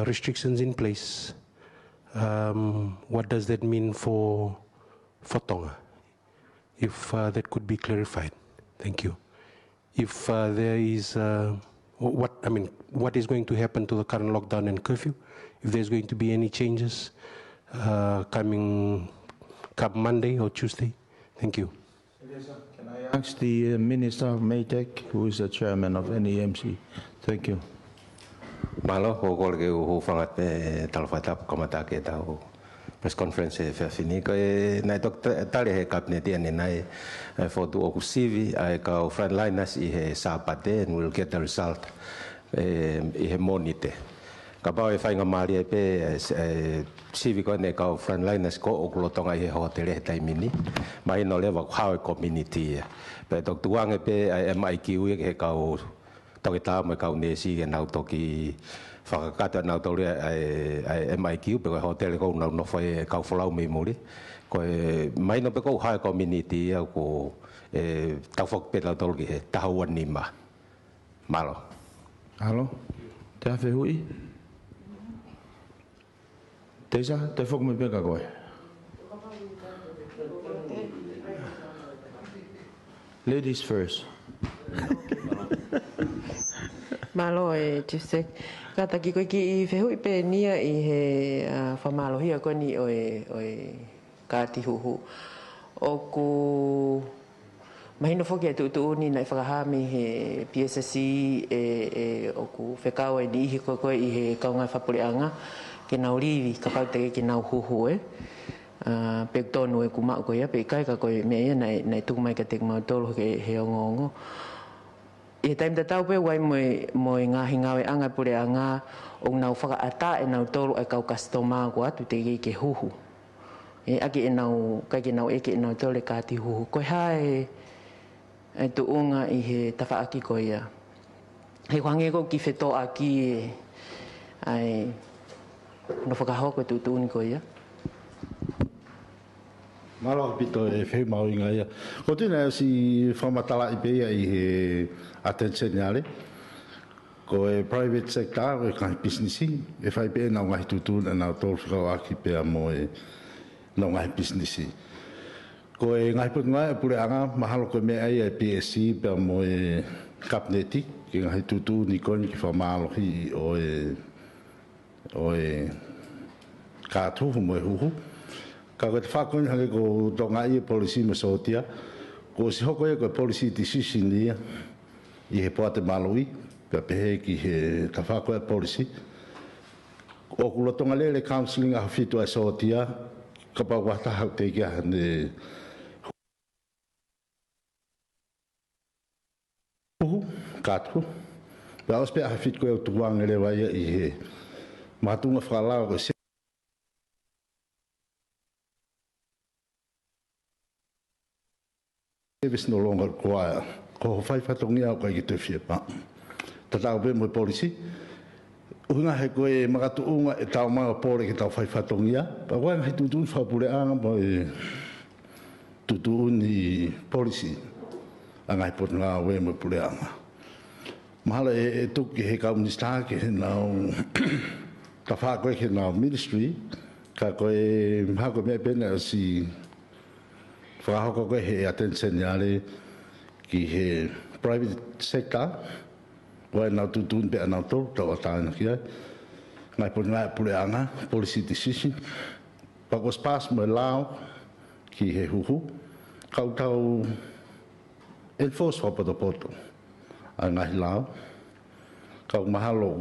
[SPEAKER 11] restrictions in place, what does that mean for Tonga? If that could be clarified. Thank you. If there is, what is going to happen to the current lockdown and curfew? If there's going to be any changes come Monday or Tuesday? Thank you.
[SPEAKER 2] Can I ask the Minister of Maytech, who is the chairman of NEMC? Thank you.
[SPEAKER 12] Malo, ho kolge ho fangat pe talfatap kamata ke tau press conference e fini ko nai tok tali he cabinet ni nai for to okusivi ai ka frontliners I he sapate and will get the result I he monite ka ba e fainga mali pe civi ko ne ka frontliners ko oklotonga I he hotel he taimini mai no le wa how community pe tok tuang pe MIQ he ka toki tā mai kau nesi ke nau toki whakakata nau tau rea ai MIQ pe koe hotel kou nau nowhai kau whalau mei mori koe mai no pe kou hae community au ko tau whak pe lau tau ki he tahaua ni ma malo.
[SPEAKER 2] Alo, te hawhi hui? Teisa, te whak me peka koe? Ladies first.
[SPEAKER 13] Malo e Jose. Kata ki koe ki I whehui pe nia I he whamalohia koe ni oe kāti huhu. O ku mahino whoki atu ni nai whakahami he PSSC o ku Fekau'aki ni ihi koe I he kaunga whapureanga ke nau rivi ka pautake ke nau huhu e. Pe tonu e ku mao koe ia pe kai ka koe mea ia nai tukumai ka te mau tolo he Ongoongo. I taim te tau pe wai moi ngahi ngawe anga pure anga o nau whakaata nau tolu ai kau customer ko atu te ke huhu. Aki nau kai ke nau eke nau tole kāti huhu. Koe hae tu unga I he tawhaaki ko ia. He wange ko ki Fekau'aki ai no whakahoko tu uni ko ia.
[SPEAKER 5] Malo pito e whai mau inga ia. Ko tēnā si whamatala I peia I he attention yale. Ko e private sector, e kai businessi, e whai pēia nau ngahi tutuna nau tōru Fekau'aki pēia mo e nau ngahi businessi. Ko e ngahi putunga e pure anga, mahalo koe mea ia e PSC pēia mo e kapneti, ke ngahi tutuni koni ki whamalohi o e kātuhu mo e huhu. Ka koe te whakoni hange ko tonga I e policy ma sotia, ko si hoko e koe policy decision ia, I he poate malui, pia pehe ki he ta whako e policy. O kula tonga lele counselling a whitu e sotia, ka pau wata hau te kia hane huhu, kātuhu. Pia ospe a whitu koe o tuwanga le waia I he matunga whakalao koe service no longer required. Ko whai whatongia o kai ki te whiepa. Ta tau pe mo policy. Unga he koe magatu unga e tau mai o pore ki tau whai whatongia. Pa koe ngai tutun whapure anga mo e tutun I policy. Angai pot ngā we mo pure anga. Mahala e tuki he kaunista ke he nau ta whakoe ke nau ministry. ka koe hako me pena si whakahoko koe he attention yale ki he private sector wai nau tutun pe anau tau tau atana ki ai ngai po ngai pule anga policy decision but was passed mo lao ki he huhu kau tau enforce poto a ngai lao kau mahalo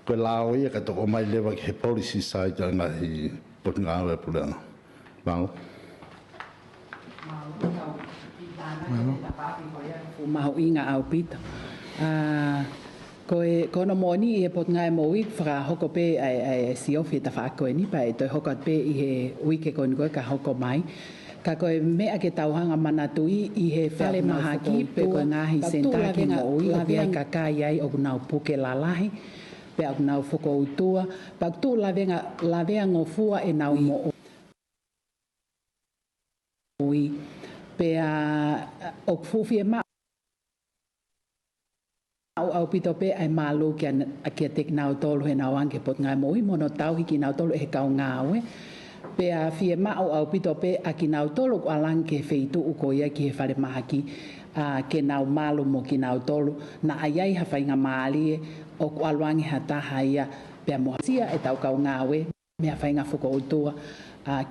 [SPEAKER 5] ko lao ia ka toko mai lewa ki he policy side a ngai po ngai pule anga mau
[SPEAKER 6] mau inga au pita ko no moni e pot ngai mo week fra hoko pe ai si ofi ta fa ko ni pa to hoko pe i he week ko ni ka hoko mai ka ko me a ke tauhanga manatui i he fale mahaki pe ko ngahi senta ki mo i pe ka kai ai o nau puke la lahi pe au nau foko utua pa tu la venga ngofua e nau mo ui pe o fufi ma au pito pe ai malu ke tek nau tolu he nau anke pot ngai moi mono tau hiki nau tolu he kau ngawe pe a fie ma au pito pe a ki nau tolu ko alang ke feitu uko ia ki he whare mahaki ke nau malu mo ki nau tolu na aiai ha whainga maali o ko aluangi ha taha ia pe a mohasia e tau kau ngawe me a whainga fuko utua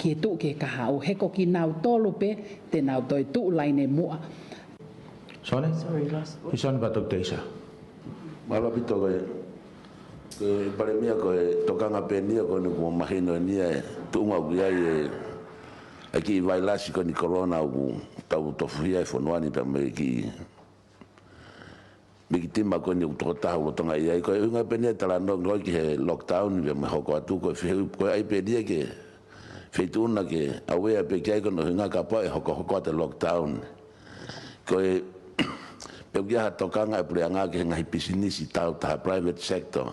[SPEAKER 6] ki e tu ke kaha o heko ki nau tolu pe te nau toi tu laine mua.
[SPEAKER 7] Sorry,
[SPEAKER 6] last
[SPEAKER 7] one. Sorry, Batok Teisa. Malo pito ko Palemia ko tokanga penia ko ni ko mahino nia tunga uia aki vai lasi ko ni corona u tau tofia e fonwani pe me ki tima ko ni utota u tonga ia ko nga penia tala no ki he lockdown be me hoko atu ko ai penia ke feituna ke awe pe kai ko no nga ka pa hoko te lockdown ko Peugia tokanga e pureanga ke ngai pisinisi tau ta private sector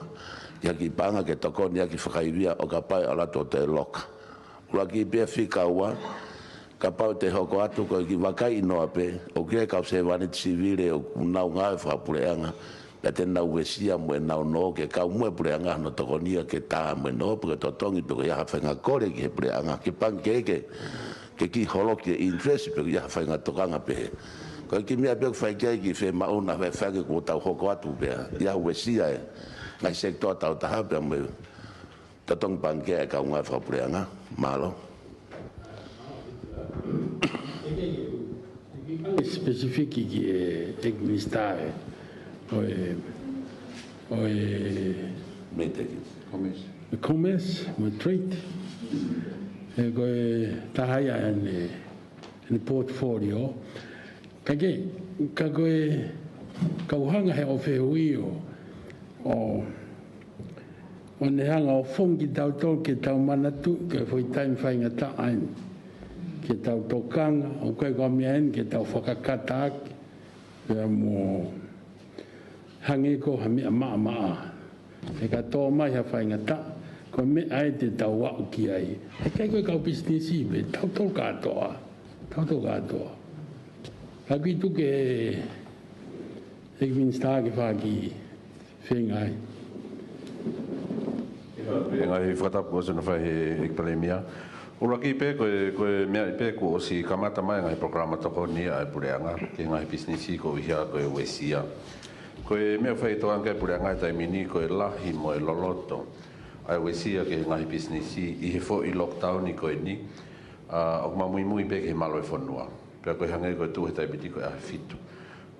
[SPEAKER 7] ya ki panga ke tokoni ya ki whakairia o ka pai ala to te loka ua ki pia whikaua ka pau te hoko atu ko ki wakai inoa pe o kia kau se wani tsivire o nau ngai whapureanga ya te nau wesia mwe nau no ke kau mwe pureanga no tokonia ke taha mwe no puke totongi puke ya hawhenga kore ki he pureanga ki pangeke ke ki holo ki interest puke ya hawhenga tokanga pe ko ki mea pe fai ki fe mauna fe fa ke ko tau hoko atu pe ya wesia ngai sektor tau taha pe me tatong banke ka nga fa pureanga malo
[SPEAKER 4] specific ki equistare o commerce mo trade ko tahaya en portfolio kage kauhanga he ofe uio o ne hanga o fongi tau tol ke tau manatu ke foi time whainga ta ain ke tau tokanga o koe kwa miaen ke tau whakakatak ke mo hange ko hami a maa e ka tō mai ha whainga ta ko me ai te tau wau ki ai e kai koe kau businessi me tau tol katoa Aki tu ke ek min sta ke faki whengai.
[SPEAKER 14] Ngai whatap ko sana whai ek Palemia. Uraki pe koe mea pe ko si kamata mai ngai programa toko ni ai pureanga ke ngai businessi ko hia koe wesia. Koe mea whai toa ngai pureanga tai mini koe lahi mo e loloto. Ai wesia ke ngai businessi i he fo i lockdown i koe ni. O mui pe ke malo e whanua. Pea koe hangai koe tu he taipiti koe a fitu.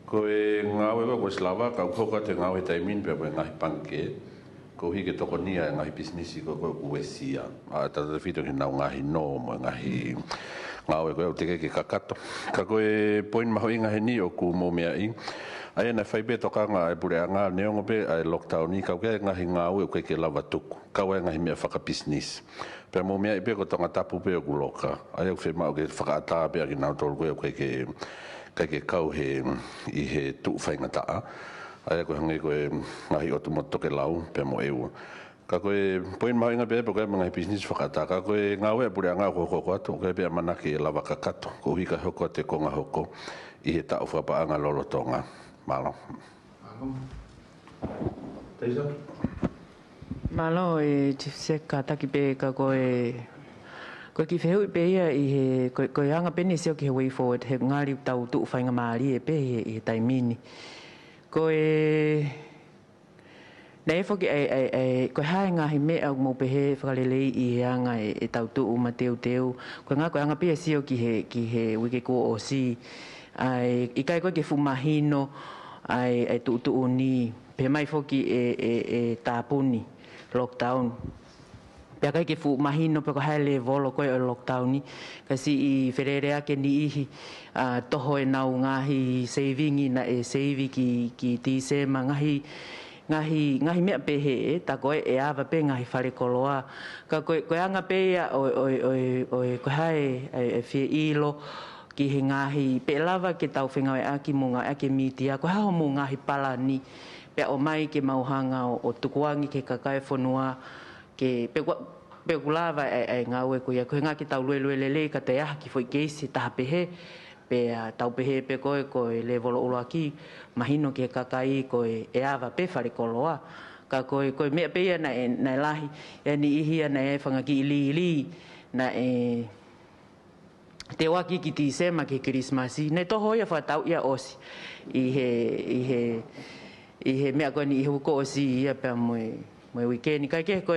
[SPEAKER 14] Koe ngawe wa koe slava, kau koka te ngawe taimin pea koe ngahi panke. Ko hike toko nia e ngahi bisnisi koe koe uesia. Tata fitu ki nau ngahi no mo ngahi ngawe koe au teke ke kakato. Ka koe poin maho inga he ni o ku mo mea i. Aia na whaipe toka ngā e pure a ngā neongo pe ai lockdown ni. Kau kea ngahi ngawe o koe ke lava tuku. Kau e ngahi mea whaka bisnis. Pea mo mea i pe ko tonga tapu pe o kuloka. Ai au whema o ke whakaata pe a ki nau tolu koe o koe ke kau he i he tuu whainga taa. Ai koe hangi koe ngahi o tumoto ke lau pe mo eua. Ka koe poin mau inga pe koe mga business whakaata. Ka koe ngawe pure a ngā hoko atu. Koe pe a manaki e lava kakato. Ko hika hoko te konga hoko i he tau whapaanga lolo tonga. Malo.
[SPEAKER 13] Malo e tifse ka taki pe ka koe Ko ki wheu pe ia i he, ko anga pene seo ki he way forward, he ngāri tau tuu whainga maari e pe i he taimini. Ko nei whoki ko hae ngahi mea mo pe he whakalelei i he anga e tau tuu ma teu. Ko ngā ko anga pia seo ki he wike ko o si. I kai koe ke fumahino ai tuu ni. Pe mai whoki e tāpuni, lockdown. Pea kai ke fu mahino pe ko hae le volo koe o lockdown ni. Kasi i whererea ke ni ihi toho e nau ngahi savingi na e save ki tīsema ngahi mea pehe ta koe e awa pe ngahi whare koloa. Ka koe anga pe ia o koe hae e whie ilo ki he ngahi pe lava ke tau whengawe aki mo ngā ake mitia. Koe hao mo ngahi palani pe o mai ke mauhanga o tukuangi ke kakai whanua. Ke pe kulava ai ngawe ko ia ko nga ki tau lue lele ka te aha ki foi keisi ta pehe pe tau pehe pe ko le volo ulo aki mahino ke kakai ko e ava pe fare koloa ka ko me pe na lahi e ni ihi na e fanga ki li na e te waki ki ti sema ki Christmasi ne to hoia fa tau ia osi i he me ko ni hu ko osi ia pe mo weekend kai ke ko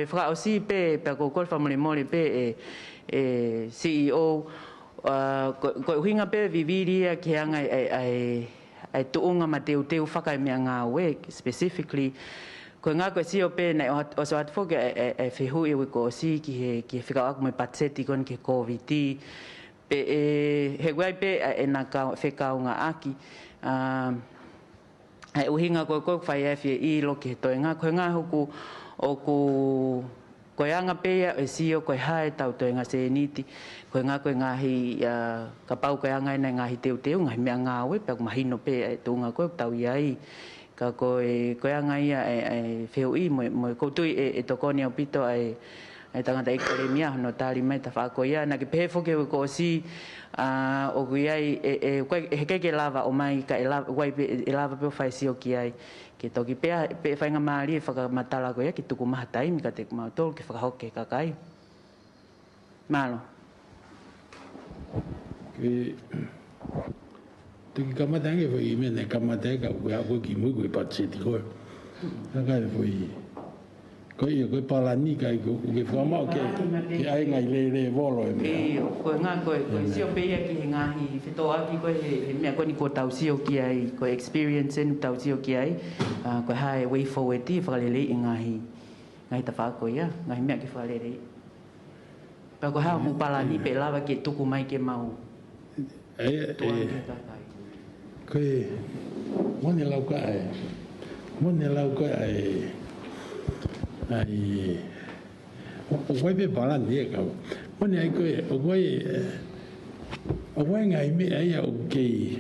[SPEAKER 13] fra aussi pe ko family mole pe CEO ko hinga pe viviria ki anga ai tuunga mateu whakai mea ngā we specifically ko ngā ko sio pe na o so at foga e fehu e ko si ki he Fekau'aki mo patseti kon ke COVID pe he wai pe na ka Fekau'aki ai uhinga ko whai e i lo ki toi ngā koe ngā hoku o ko anga pea e sio koe hae tau toi ngā se niti koe ngahi ka pau koe anga ina ngahi teu ngahi mea ngā we pe mahino pe e tunga koe tau iai ka koe anga ia e wheu i mo koutui e tokoni au pito ai tangata i Palemia no tari mai ta whako ia na ki pehefo ke ko si o kuiai he ke lava o mai ka e lava pe fai si o ki ai ke toki pe whainga maari e whakamatala ko ia ki tuku maha taimi ka te kumautolo ke whakahoke kakai malo
[SPEAKER 4] tuki kamatange fo i mene kamatange ka ua koe ki mui koe patseti koe kai fo i koe palani kai ko ke whamau ke ai ngai le volo e mea.
[SPEAKER 13] Koe ngā koe sio peia ki he ngahi Fekau'aki koe he mea koe ni ko tau sio ki ai koe experience enu tau sio ki ai koe hae way forward i whakalelei i ngahi ta whako ia ngahi mea ki whakalelei. Pea koe hao mu palani pe lava ke tuku mai ke mau tuan ke kakai.
[SPEAKER 4] Koe mone lau ka ai ai o koe pe palani e kau mone ai koe o koe ngai me ai o kei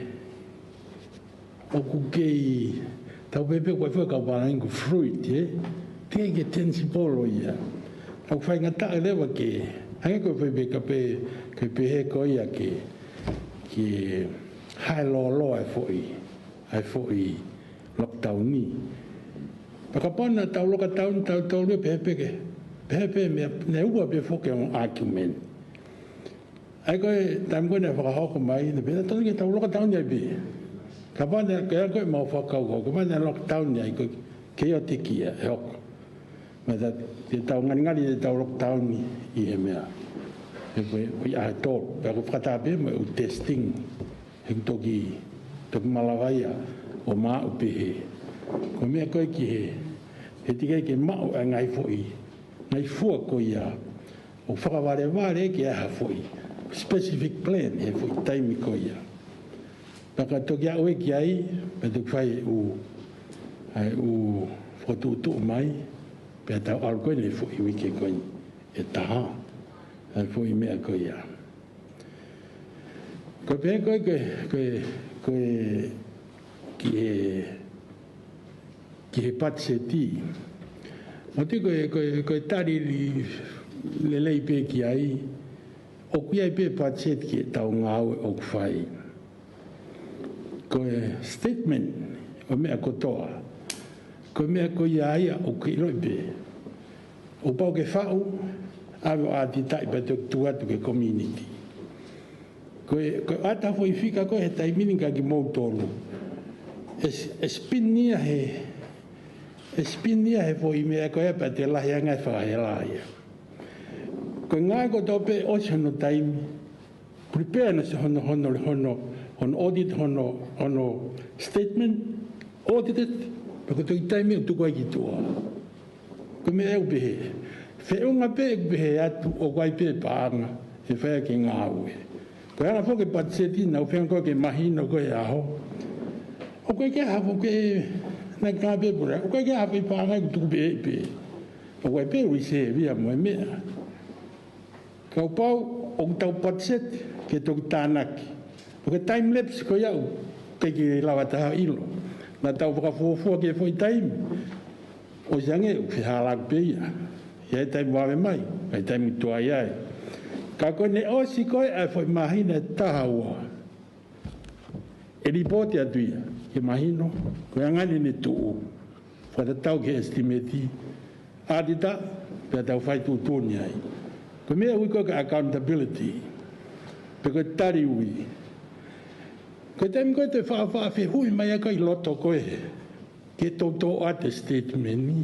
[SPEAKER 4] tau pepe koe fua kau palani ko fruit te ke tensi polo ia au whai ngata e lewa ke hange koe pepe ka pe he koe ia ke hai lo ai foi lockdown ni Pakapana tau loka tau lue pepe me ne ua pe foke on argument. Ai koe tam koe ne whakahoko mai ne pena tau tau loka tau ni ai pe. Kapana koe mau whakau hoko mana loka tau ni ai koe ke o tiki e hoko. Mata te tau ngari te tau loka tau ni i he mea. E koe ai tō. Pea koe whakatape mo u testing. He toki malawaia o maa upe he. Ko mea koe ki he tikai ke mau a ngai foi. Ngai fua ko ia. O whakaware ki aha foi. Specific plan he foi taimi ko ia. Paka toki a oe ki ai, pe tuk whai u whatutu mai, pe tau alkoe ne foi wike koe e taha. Ai foi mea ko ia. Ko pe koe ki he patseti. O te koe tari le lei pe ki ai, o kui ai pe patseti ki e tau ngāwe o kwhai. Koe statement o mea kotoa, koe mea koe ia o ki loi pe. O pau ke whau, ave ati tai pa tu atu ke community ko ata foi fika ko he tai mininga ki mo tolu espinia he foi me ko e pa te la yanga fa hela ya ko ngai ko tope ocean time prepare na se hono audit hono statement audited porque tu time tu ko ki tu ko me e be fe unga pe be atu o kwai pe paanga e fa ki ngawe ko ana fo ke patseti na fe ko ke mahino ko ya ho o ko ke ha fo ke na ka be bura o ko ke ha pe paanga tu be o kwai pe wi se via mo me ko pau o tau patset ke to tanaki porque time lapse ko ya ke ki lawata ilo na tau whakafofua ke foi time o jange o whihalak peia ia e time wawe mai e time tua iai ka kone o si koe ai foi mahina tahaua e ripoti atuia ke mahino koe angani ne tuu whatatau ke estimati adita pe tau whai tūtūni ai koe mea ui koe ka accountability pe koe tari ui ko te ko te fa fe hui mai ka i loto ko ke to at statement ni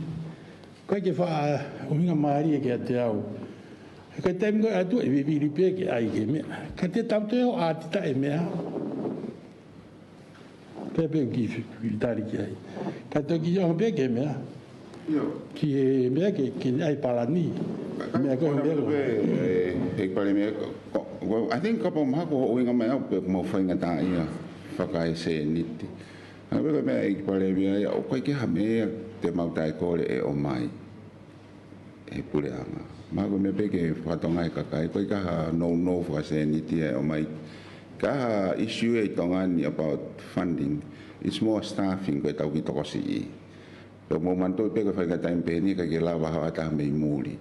[SPEAKER 4] ko ke fa o minga mari ke te au ko te ko atu e vi pe ke ai ke me ka te tau te o at ta e me pe ki fi tari ke ai ka to ki yo pe ke me ki me ke ai palani me ko
[SPEAKER 3] e Palemia I think kapo mako o inga mai au pe mo fainga ta ia fakai se niti a ve me ai Palemia o kai ke hame te mau tai ko e o mai e pureanga mago me pe ke fatonga ka kai ko ka no fa se niti e o mai ka issue e tongani about funding it's more staffing ko tau ki to si o momento pe ko fainga ta impeni ka ke lava ha ta me muri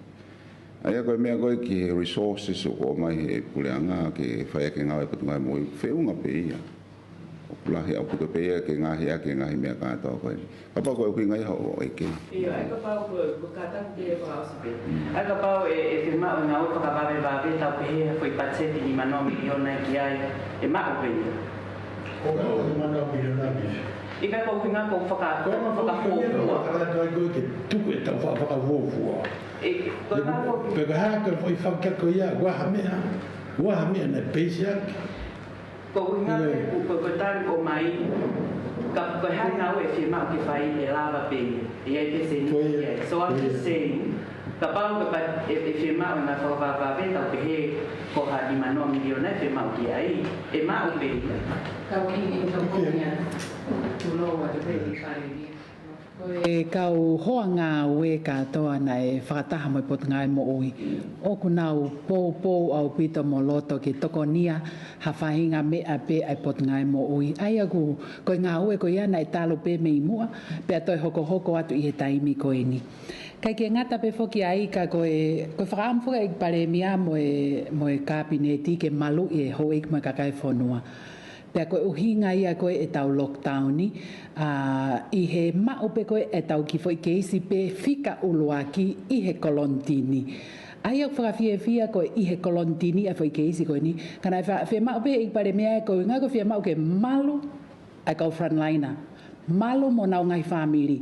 [SPEAKER 3] ai ko me ko ki resources o mai e puleanga ke fai ke ngau e putunga mo fe unga pe ia o pula he o puto pe ia ke ngahi a ke ngahi me ka to ko pa ko ku ngai ho e ke
[SPEAKER 6] ia ai ka pa ko ka ta ke pa o se ai ka pa e firma na o ka ba be ta pe foi patseti ni mano miliona ki ai e ma o pe
[SPEAKER 4] o ka mano miliona bi
[SPEAKER 6] i ka ko nga ko fa ko
[SPEAKER 4] ke tu ke ta fa vo pero ha que foi fa que coia gua mea na pesia
[SPEAKER 6] ko nga ko tan ko mai ka ha na we firma que fai e lava pe e ai pe se so I'm just saying ka pa ko pa e firma na fa va venta pe ko ha di mano miliona firma ki ai e ma o pe ka ki to ko nia tu lo wa te pe e kau hoa ngā ue katoa nei whakataha mo i potungai mo ui. Oku nau pō au pita mo loto ki toko nia hawhahinga mea pe ai potungai mo ui. Ai aku koe ngā ue koe ia nei talo pe me i mua, pe atoi hoko atu i he taimi koe ni. Kai ke ngata pe foki ai ka koe whakaamwhuka i Palemia mo e kabineti ke malu i e ho ik mo kakai whonua. Pea koe uhinga ia koe e tau lockdowni, i he mao pe koe e tau ki foi keisi pe Fekau'aki i he kolontini. Ai au whakawhiawhia koe i he kolontini a foi keisi koe ni. Kana e mao pe i Palemia e koe ngā koe whia mao ke malu ai kau frontliner. Malu mo nau ngai whamiri.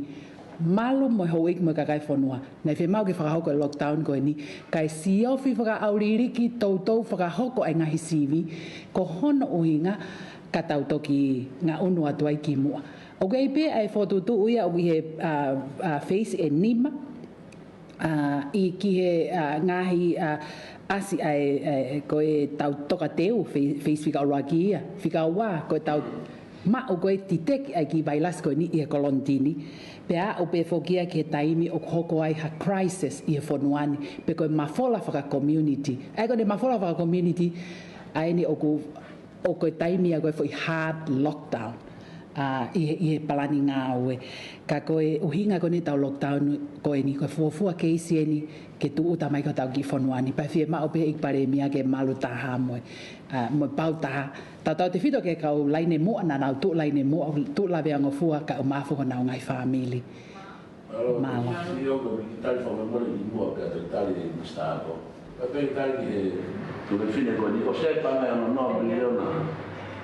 [SPEAKER 6] Malu mo ho ik mo kakai whonua. Nei whi mau ke whakahoko e lockdown koe ni. Kai si ofi whakaauriri tautou whakahoko ai ngahi sivi. Ko hono uhinga ka tau toki ngā unu atu ai ki mua. O kei pe ai whotutu uia o ki he face e nima. I ki he ngahi asi ai koe tau toka teu face Fekau'aki ia. Fekau'a koe tau ma o koe titeki ai ki vailas koe ni i he kolontini. Pea o pe fokia ke taimi o hoko ai ha crisis i he whonuani. Pe koe mafola whaka community. Ai koe mafola whaka community ai ni o koe taimi a koe foi hard lockdown. I he palani ngā oe. Ka koe uhinga koe ni tau lockdown koe ni koe fuafua keisi e ni ke tu uta mai ko tau ki whonuani. Pa fie mao pe ik Palemia ke malu taha moe. Moe pau taha. Tau te whito ke kau laine mua na nau tu laine mua. Tu lawe angofua ka o mafu ko nau ngai whamili. Malo.
[SPEAKER 7] Io come tali fa memoria di mua che tali di stato. Pe tali tu le fine ko ni ko se pa na no miliona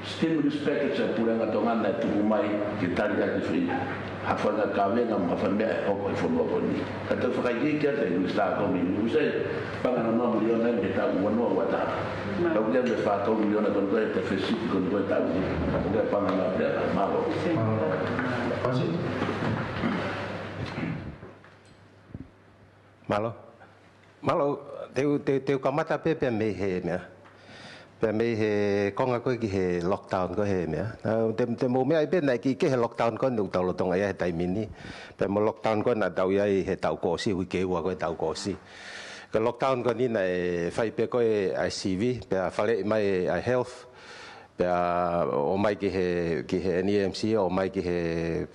[SPEAKER 7] stimulus package pura nga tonga na tu mai ki tali ya ki hafa na kave na hafa me o ko fo mo ko ni ka to fa ki ka te ni sta ko mi ni se pa na no miliona ni ta wo no wa ta ka u le fa to miliona ko ko te fesi ko ko ta ni ka to pa na ya ma lo
[SPEAKER 12] Malo, teu kamata pe me he mea. Pe me he konga ko ki he lockdown ko he mea. Te mo mea pe na ki he lockdown ko nu tau tonga ia he tai mini. Pe mo lockdown ko na tau ia he tau ko si hui ke wa ko tau ko si. Ke lockdown ko ni na fai pe ko ai CV pe fale mai ai health. Pe o mai ki he NEMC o mai ki he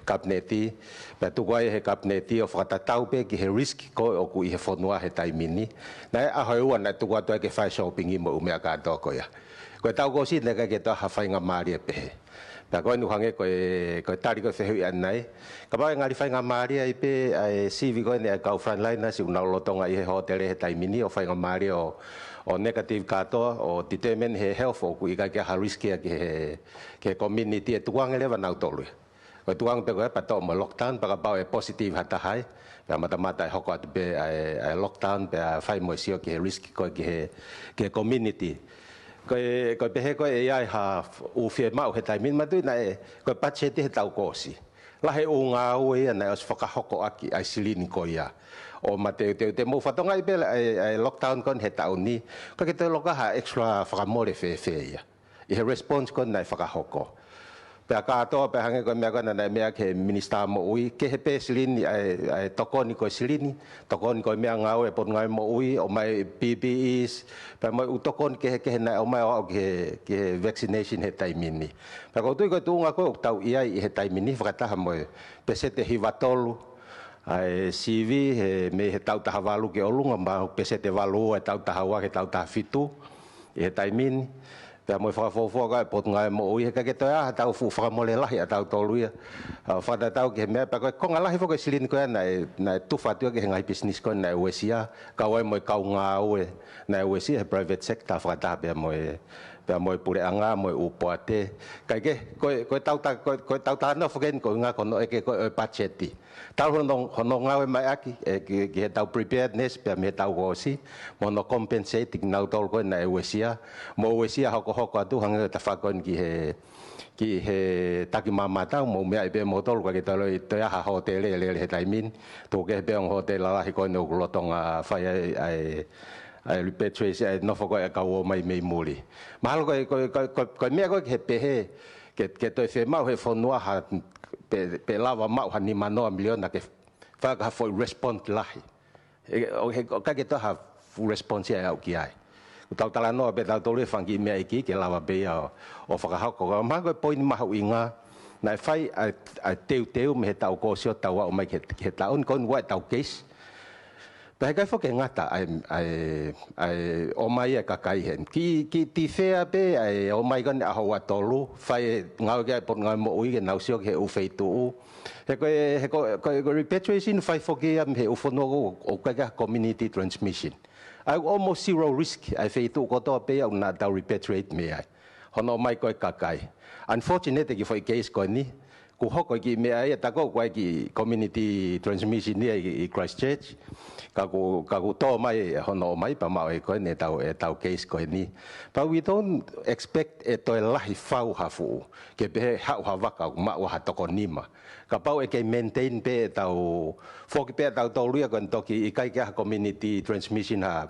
[SPEAKER 12] kabineti. Pe tu ko he kabineti o whakatatau pe ki he risk ko o ku i he whanua he tai mini. Nai a hau ana tu ko ke fai shopping i mo umea ka to ko ia. Ko tau ko si nega ke to ha fai nga mari pe. Pe ko nu hange ko tari ko fehui anai. Ka ba ngari fai nga mari ai pe ai CV ko ne ka frontline na si una lotonga i he hotel he tai mini o fai nga mari o negative katoa o determine he health o ku i ka ha risk ke community e tuang ele va tolu. Ko tuang pe ko pa to mo lockdown pa ka ba e positive hata hai. Pa mata hoko at be ai lockdown pe fai mo sio ke risk ko ke community. Ko pe he ko e ai ha u fie mau he tai min ma tu na ko pa che te tau ko si. La he o nga o e na os Fekau'aki aki ai silini ko ia. O mate te mo fatonga i bela ai lockdown kon he tau ni ko ke te loka ha extra whakamore fe ia i he response kon nai whakahoko pe ka to pe hange ko me ko na me ke minister mo ui ke he pe silini ai tokoni ko silini tokoni ko me ngau e pon ngai mo ui o mai PPEs pe mo utokon ke na o mai o ke vaccination he tai mini pe ko tu nga ko tau ia i he tai mini whakataha mo pe se te hivatolu ai CV he me he tau taha walu ke olunga ma pese te walu e tau taha wa ke tau taha fitu e tai min pe mo fa fo ga pot ngai mo i he ka ke toa tau fu fra mo le lahi tau tolu ia fa da tau ke me pa ko ngala hi fo ke silin ko na tu fa tu ke ngai business ko na wesia ka wai mo ka nga we na wesia he private sector fa ta pe mo pure anga mo upoate ka ke ko tau ta no fo ken ko nga ko no e ke ko pacheti tau hono ngawe mai aki ke tau preparedness pe me tau go si mono compensating na tol ko na wesia mo wesia hoko atu hanga ta fa kon ki he taki mama tau mo me pe mo tol ko ke tolo i to ya hotel le he taimin to ke pe on hotel la hi ko no lotonga fa ai repatriation ai no fo ko ka o mai me muli mal ko me ko ke pe he ke to fe mau he fonua ha pe lava mau hani mano miliona ke fa ka foi respond lahi o he ka ke to ha full response ya ki ai o tau tala no be tau tole fangi me iki ke lava be o fa ka ko ma ko point ma inga na fai a teu me tau ko sio tau o mai ke tau kon wa tau case pe ka fo ke ngata ai o mai ka kai hen ki ti fea be ai o mai kon a ho tolu fai ngau ke por ngau mo ui ke nau sio ke u feitu he ko repatriation fai fo ke am he u fo no o ka community transmission I almost zero risk I feitu ko to pe au na tau repatriate me ai hono mai ko ka kai unfortunately ki foi case ko ni ku hoko ki me ai ta ko ki community transmission ni i Christchurch ka ku to mai hono mai pa mai ko ne tau case ko ni but we don't expect to lahi fau hafu ke be ha waka ma wa to ko nima ka pau e ke maintain pe tau fo ke pe tau to luia kon to ki i kai ka community transmission ha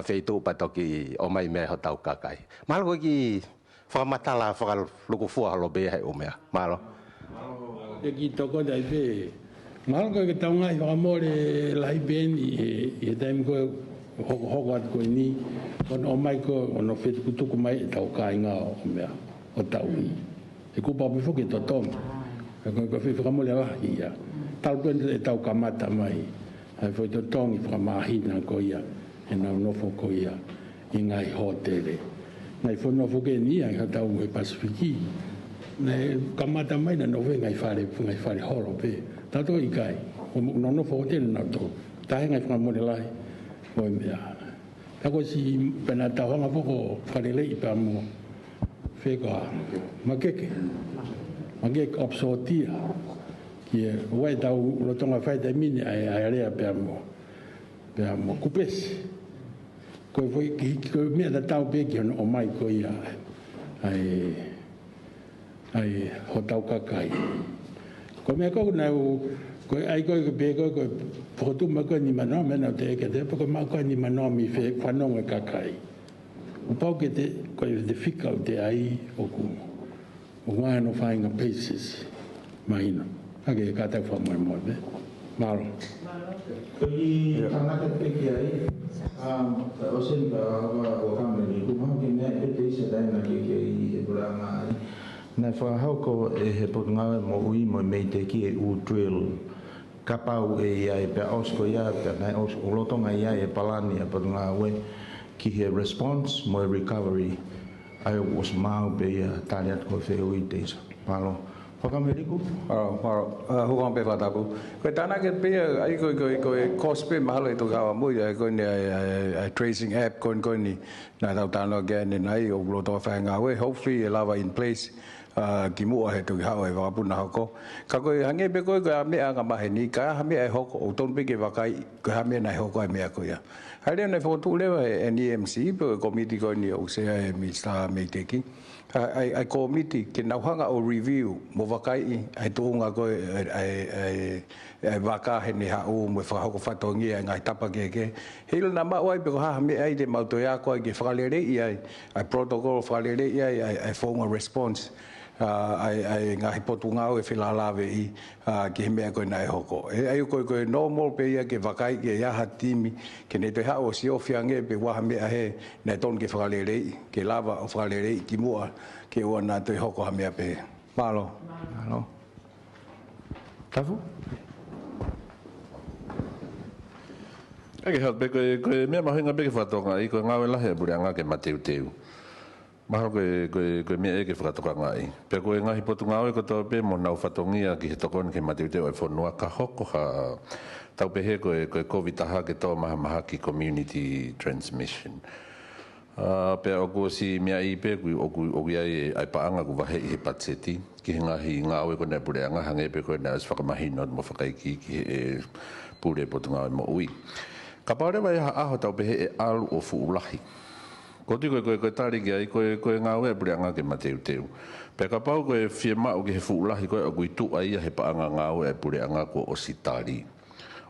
[SPEAKER 12] feitu pa to ki o mai me ho tau ka kai mal ko ki fa matala fa luku fu lo be ha o me malo
[SPEAKER 4] e ki toko dai be mal ko ke taunga i amore lai ben i time ko hogat ko ni on o mai ko on fet ku tu mai tau ka nga o me o tau e ku pa me fo ke to tom ko fe fra mo le va ia tal ben e tau ka mata mai ai foi to tong i fra ma hina ko ia e na no fo ko ia i ngai hotel nai fo no fo ke ni ai tau e pasifiki ne kamata mai na no venga i fare holo pe tato i kai no fo hotel na to tai ngai fra mo le lai o me Ako si penatawanga poko whalelei pa mo whekua makeke. Makeke opsotia. Ki e wai tau rotonga whaita mini ai area pa mo kupesi. Koe foi ki mea ta tau peki o mai ko ia ai ho tau kakai. Ko mea koku nau koe ai koe pe koe fotu ma koe ni manoa mena te eke te poko ma koe ni manoa mi whanonga kakai. Upau ke te koe te whikau te ai o wāno whainga pieces mahino. Hake e kātau whamoe moe me. Maro.
[SPEAKER 2] Koe tangata peki ai, o sen ka o kameri, kumau ke mea e te isa taina ke i e buranga ai. Nai whakahau ko e he potungawe mo ui mo mei te ki e u drill. Ka pau e ia e pe osko ia, pe nai osko lotonga ia e palani e potungawe ki he response mo e recovery. Ai o was mau pe ia tali atu ko wheo i te isa. Palo. Whakameriku?
[SPEAKER 10] Maro, hukang pe whatapu. Koe tāna ke pe, ai koe cost pe mahalo i tō kawa mui, ai koe ni tracing app, koe ni nai tau tāna ke ane nai o loto whainga we, hopefully e lava in place. Ki mua he tō hao e wakapuna hoko. Ka koe hange pe koe a mea nga mahe ni, ka ha mea e hoko, o tōn peke wakai, koe ha mea nai hoko e mea koe. Hai leo nei whakatū lewa e NEMC, pe komiti koe ni o sea e Mr. Meiteki. Ai komiti ke nauhanga o review mo wakai ai tōnga koe ai waka he ne hao mo whakahoko whatongi ai ngai tapa keke. Hilo na mawai pe ko haha me ai te mauto ya koe ke whakalere ai protocol whakalere ai whonga response. Ai ngahi potu ngau e whilalawe i ki he mea koe nai hoko. Ai koe normal pe ia ke wakai ke iaha timi ke ne te hao si ofiange pe waha mea he nei ton ke whakalere ke lava o whakalere ki mua ke ua nā te hoko ha mea pe. Malo.
[SPEAKER 2] Malo. Tafu?
[SPEAKER 14] Ake hau pe koe mea mahinga pe ke whatonga i koe ngawe lahe buri anga ke mateu teu. Maho koe mea eke whakatoka ngai. Pea koe ngahi potu ngāwe kotoa pe mo nau whatongia ki he tokoni ke mateu teo e whanua ka hoko ha tau pe he koe COVID-19 ke toa maha ki community transmission. Pea oku si mea i pe oku iai ai paanga ku wahe i he patseti ki he ngahi ngāwe koe nei pure anga hange pe koe nei as whakamahino mo whakaiki ki he pure potu ngāwe mo ui. Ka paurewa i ha aho tau pe he e alu o fuulahi. Ko ti koe tariki ai koe ngāwe pure anga ke mateu teu. Pe ka pau koe fie mau ki he fuulahi koe o kui tu ai he paanga ngāwe pure anga ko o sitari.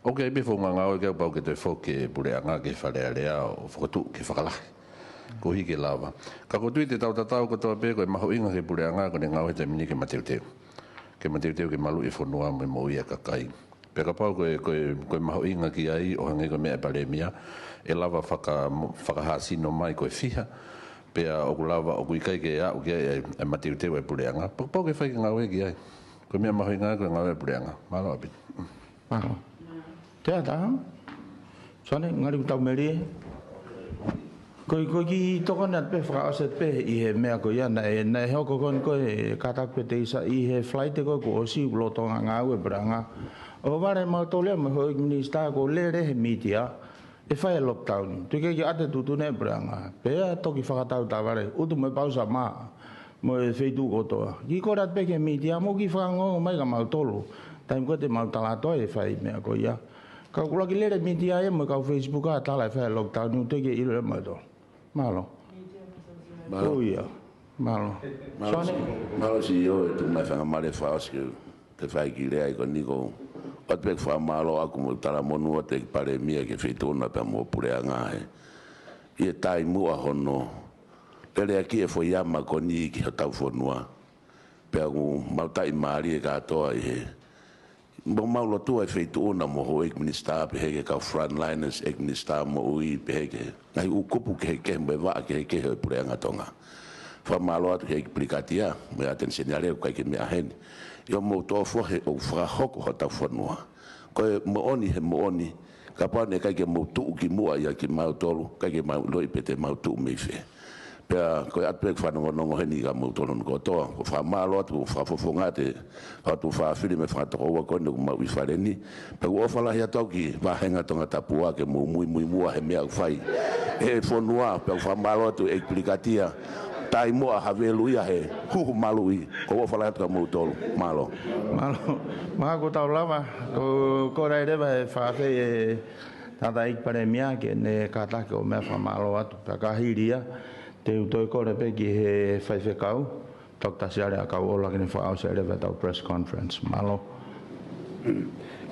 [SPEAKER 14] Ok, be whonga ngāwe ke pau ke te whoke pure anga ke wharearea o whakatu ke whakalahi. Ko hi ke lava. Ka ko tui te tau tatau ko toa pe koe maho inga ke pure anga ko ne ngāwe te mini ke mateu teu. Ke mateu teu ke malu i whanua me mo ia kakai. Pe ka pau koe maho inga ki ai o hange ko mea Palemia. E lava whakahasino mai koe whiha, pea oku lava oku ikai ke au ki ai e mateu teu e pureanga. Pau ke whai ki ngāwe ki ai. Koe mea maho inga koe ngāwe pureanga. Malo apit.
[SPEAKER 2] Malo. Te ata? Sone, ngari utau meri. Koe ki tokonat pe whakaoset pe i he mea koe ia. Nei hoko kon koe katak pe te isa i he flight koe ko osi ulotonga ngāwe pureanga. O ware mau tolea me hoi minister ko lere he media. E whai lockdown. Tui kei ate tutu ne branga. Pea toki whakatau taware. Utu me pausa maa. Mo e wheitu kotoa. Ki korat peke media. Mo ki whakangongo mai ka mau tolu. Taim koe te mau talatoa e whai mea ko ia. Ka kula ki lere media e mo kau Facebook a tala e whai lockdown. Tui kei ilo e mai to. Malo. Malo. Ia. Malo.
[SPEAKER 7] Malo si yo e tu mai whangamare whaoske. Te whai ki lea i ko niko. At pek wha malo aku mo tala monua te Palemia ke whetona pe mo pureanga he. I e tai mua hono. Tere aki e whoiama ko ni ki ho tau whanua. Pe aku mautai maari e katoa i he. Mo maulo tua e whetona mo ho ek minister pe heke kau frontliners ek minister mo ui pe heke. Nai ukupu ke heke mwe waa ke heke he pureanga tonga. Wha malo atu ke heke plikatia. Me aten senyare u kai ke mea heni. Yo mo to fo he o fra hoko hota fonua ko mo oni he mo oni ka pa ne ka ke mo tu ki mo ya ki mau tolu ka ke mau loi pete mau tu me fe Pea koe atu e whanongonongo heni ka mautolo nuko toa. Ko whamalo atu whafofonga te atu whawhiri me whatokoua koe nuku mau i whareni. Pea ku ofalahi atau ki wahenga tonga tapua ke mui mua he mea uwhai. E whonua pea whamalo atu e plikatia. Tai moa havelu ia he huhu malui. Ko ofalahi atu ka mautolo. Malo.
[SPEAKER 2] Malo. Maha ko tau lava. Ko rai rewa he whawhi e tata ik Palemia ke ne katake o mea whamalo atu. Pea ka hiria. Te utoi kore pe ki he Fekau'aki. Dr. Siare akau ola kene whaau se rewa tau press conference. Malo.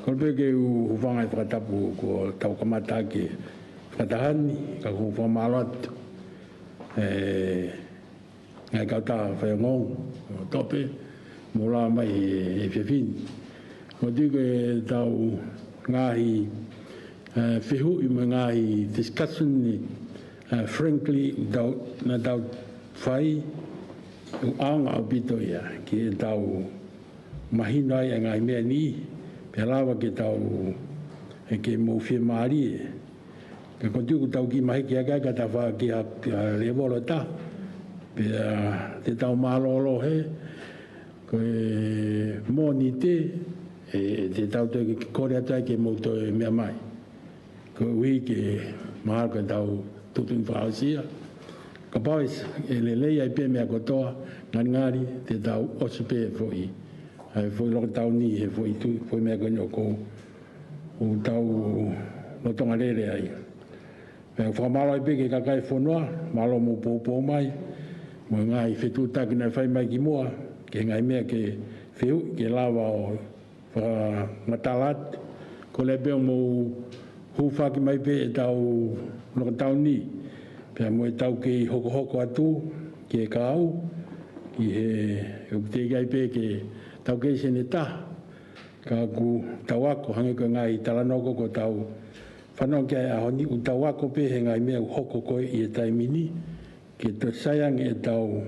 [SPEAKER 4] Kore pe ke uwhangai whakatapu ko tau kamata ke whakatahani ka whamalo atu. Ngai kauta Ongoongo tope mola mai e whiwhini. Ko tiko e tau ngahi whihui me ngahi discussion ni frankly na tau whai aonga au pito ia ki e tau mahina e ngai mea ni pe lawa ke tau e ke mo whi maari e. Ka ko tiko tau ki mahi ki aga ka ta wha ki a rewolo ta. Pea te tau malolo he, ko e mōni te tau te kore atai ke mauto e mea mai. Ko ui ke mahal ka tau tutun whaosia. Ka pawis e lelei ai pe mea kotoa, ngari te tau osupe e fwoi. Ai fwoi loko tau ni e fwoi mea konyo ko o tau lotonga rere ai. Pea whamalo ai pe ke kakai whanua, malo mo pōpō mai. Mo ngai whetu taki na whai mai ki mua, ke ngai mea ke wheu, ke lawa o ngatalat, ko le peo mo hūwhaki mai pe e tau noka tau ni, pia mo e tau ke hoko atu, ke kāu, ki he te gai pe ke tau ke sene ta, ka ku tau ako, hange ko ngai talanoko ko tau whanau ke ahoni, u tau ako pe he ngai mea hoko koe i e taimini, ke to sayang e tau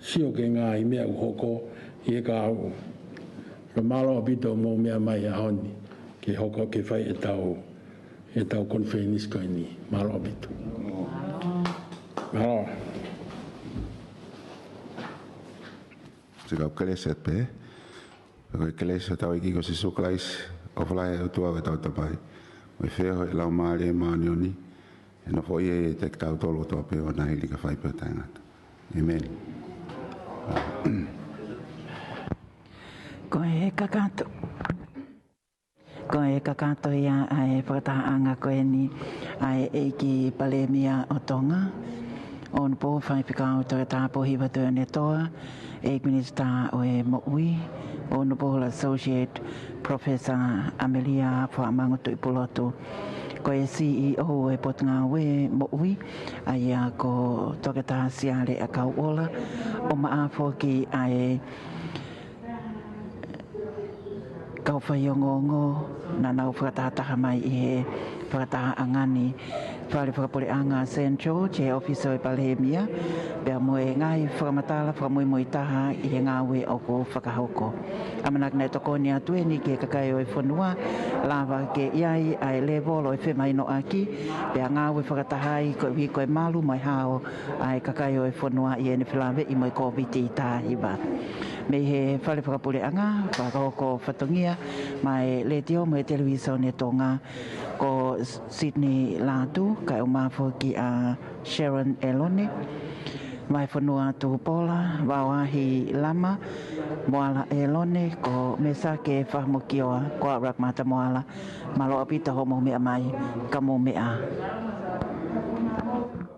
[SPEAKER 4] sio ke ngā i mea uhoko i e ka au. Ka malo apito mō mea mai a honi ke hoko ke whai e tau conference koe ni. Malo apito. Malo.
[SPEAKER 3] Se kau kelese pe. Ko kelese tau iki ko se suklais o flai o tua tau tapai. O feo e lau maari e maanioni. E no fo ie te tau tolo toa pe o nahi li ka whai pe o taingata. Amen.
[SPEAKER 1] Ko e kakato. Ko e kakato ia ai whakataanga koe ni ai e ki Palemia o Tonga. O npo whai Fekau'aki toa tāpo hiwa toa ne toa. E minister o e mo'ui. O npo Associate Professor Amelia Whaamangoto i Poloto. Ko e CEO e Potunga we mo'ui. Aia ko tokata siare a kau ola. O maafo ki ai kau whai Ongoongo na nau whakatataha mai i he whakataha angani whare whakaporeanga Central che Ofisi o Palemia pia moe ngai whakamatala whakamoi moi taha i he ngāwe o ko whakahoko. Amanak nei toko ni atue ni ke kakai o e whanua lava ke iai ai level o e whemai no aki pia ngāwe whakatahai ko i koe malu mai hao ai kakai o e whanua i ene whilawe i moi COVID i tāhiba. Me he whare whakaporeanga whakahoko whatongia mai le teo mo e televisa ne Tonga ko Sydney Latu kai o mafo ki a Sharon Elone mai whanua tu pola wawahi lama moala Elone ko mesa ke whahamokioa ko a rakmata moala malo apita homo mea mai kamo mea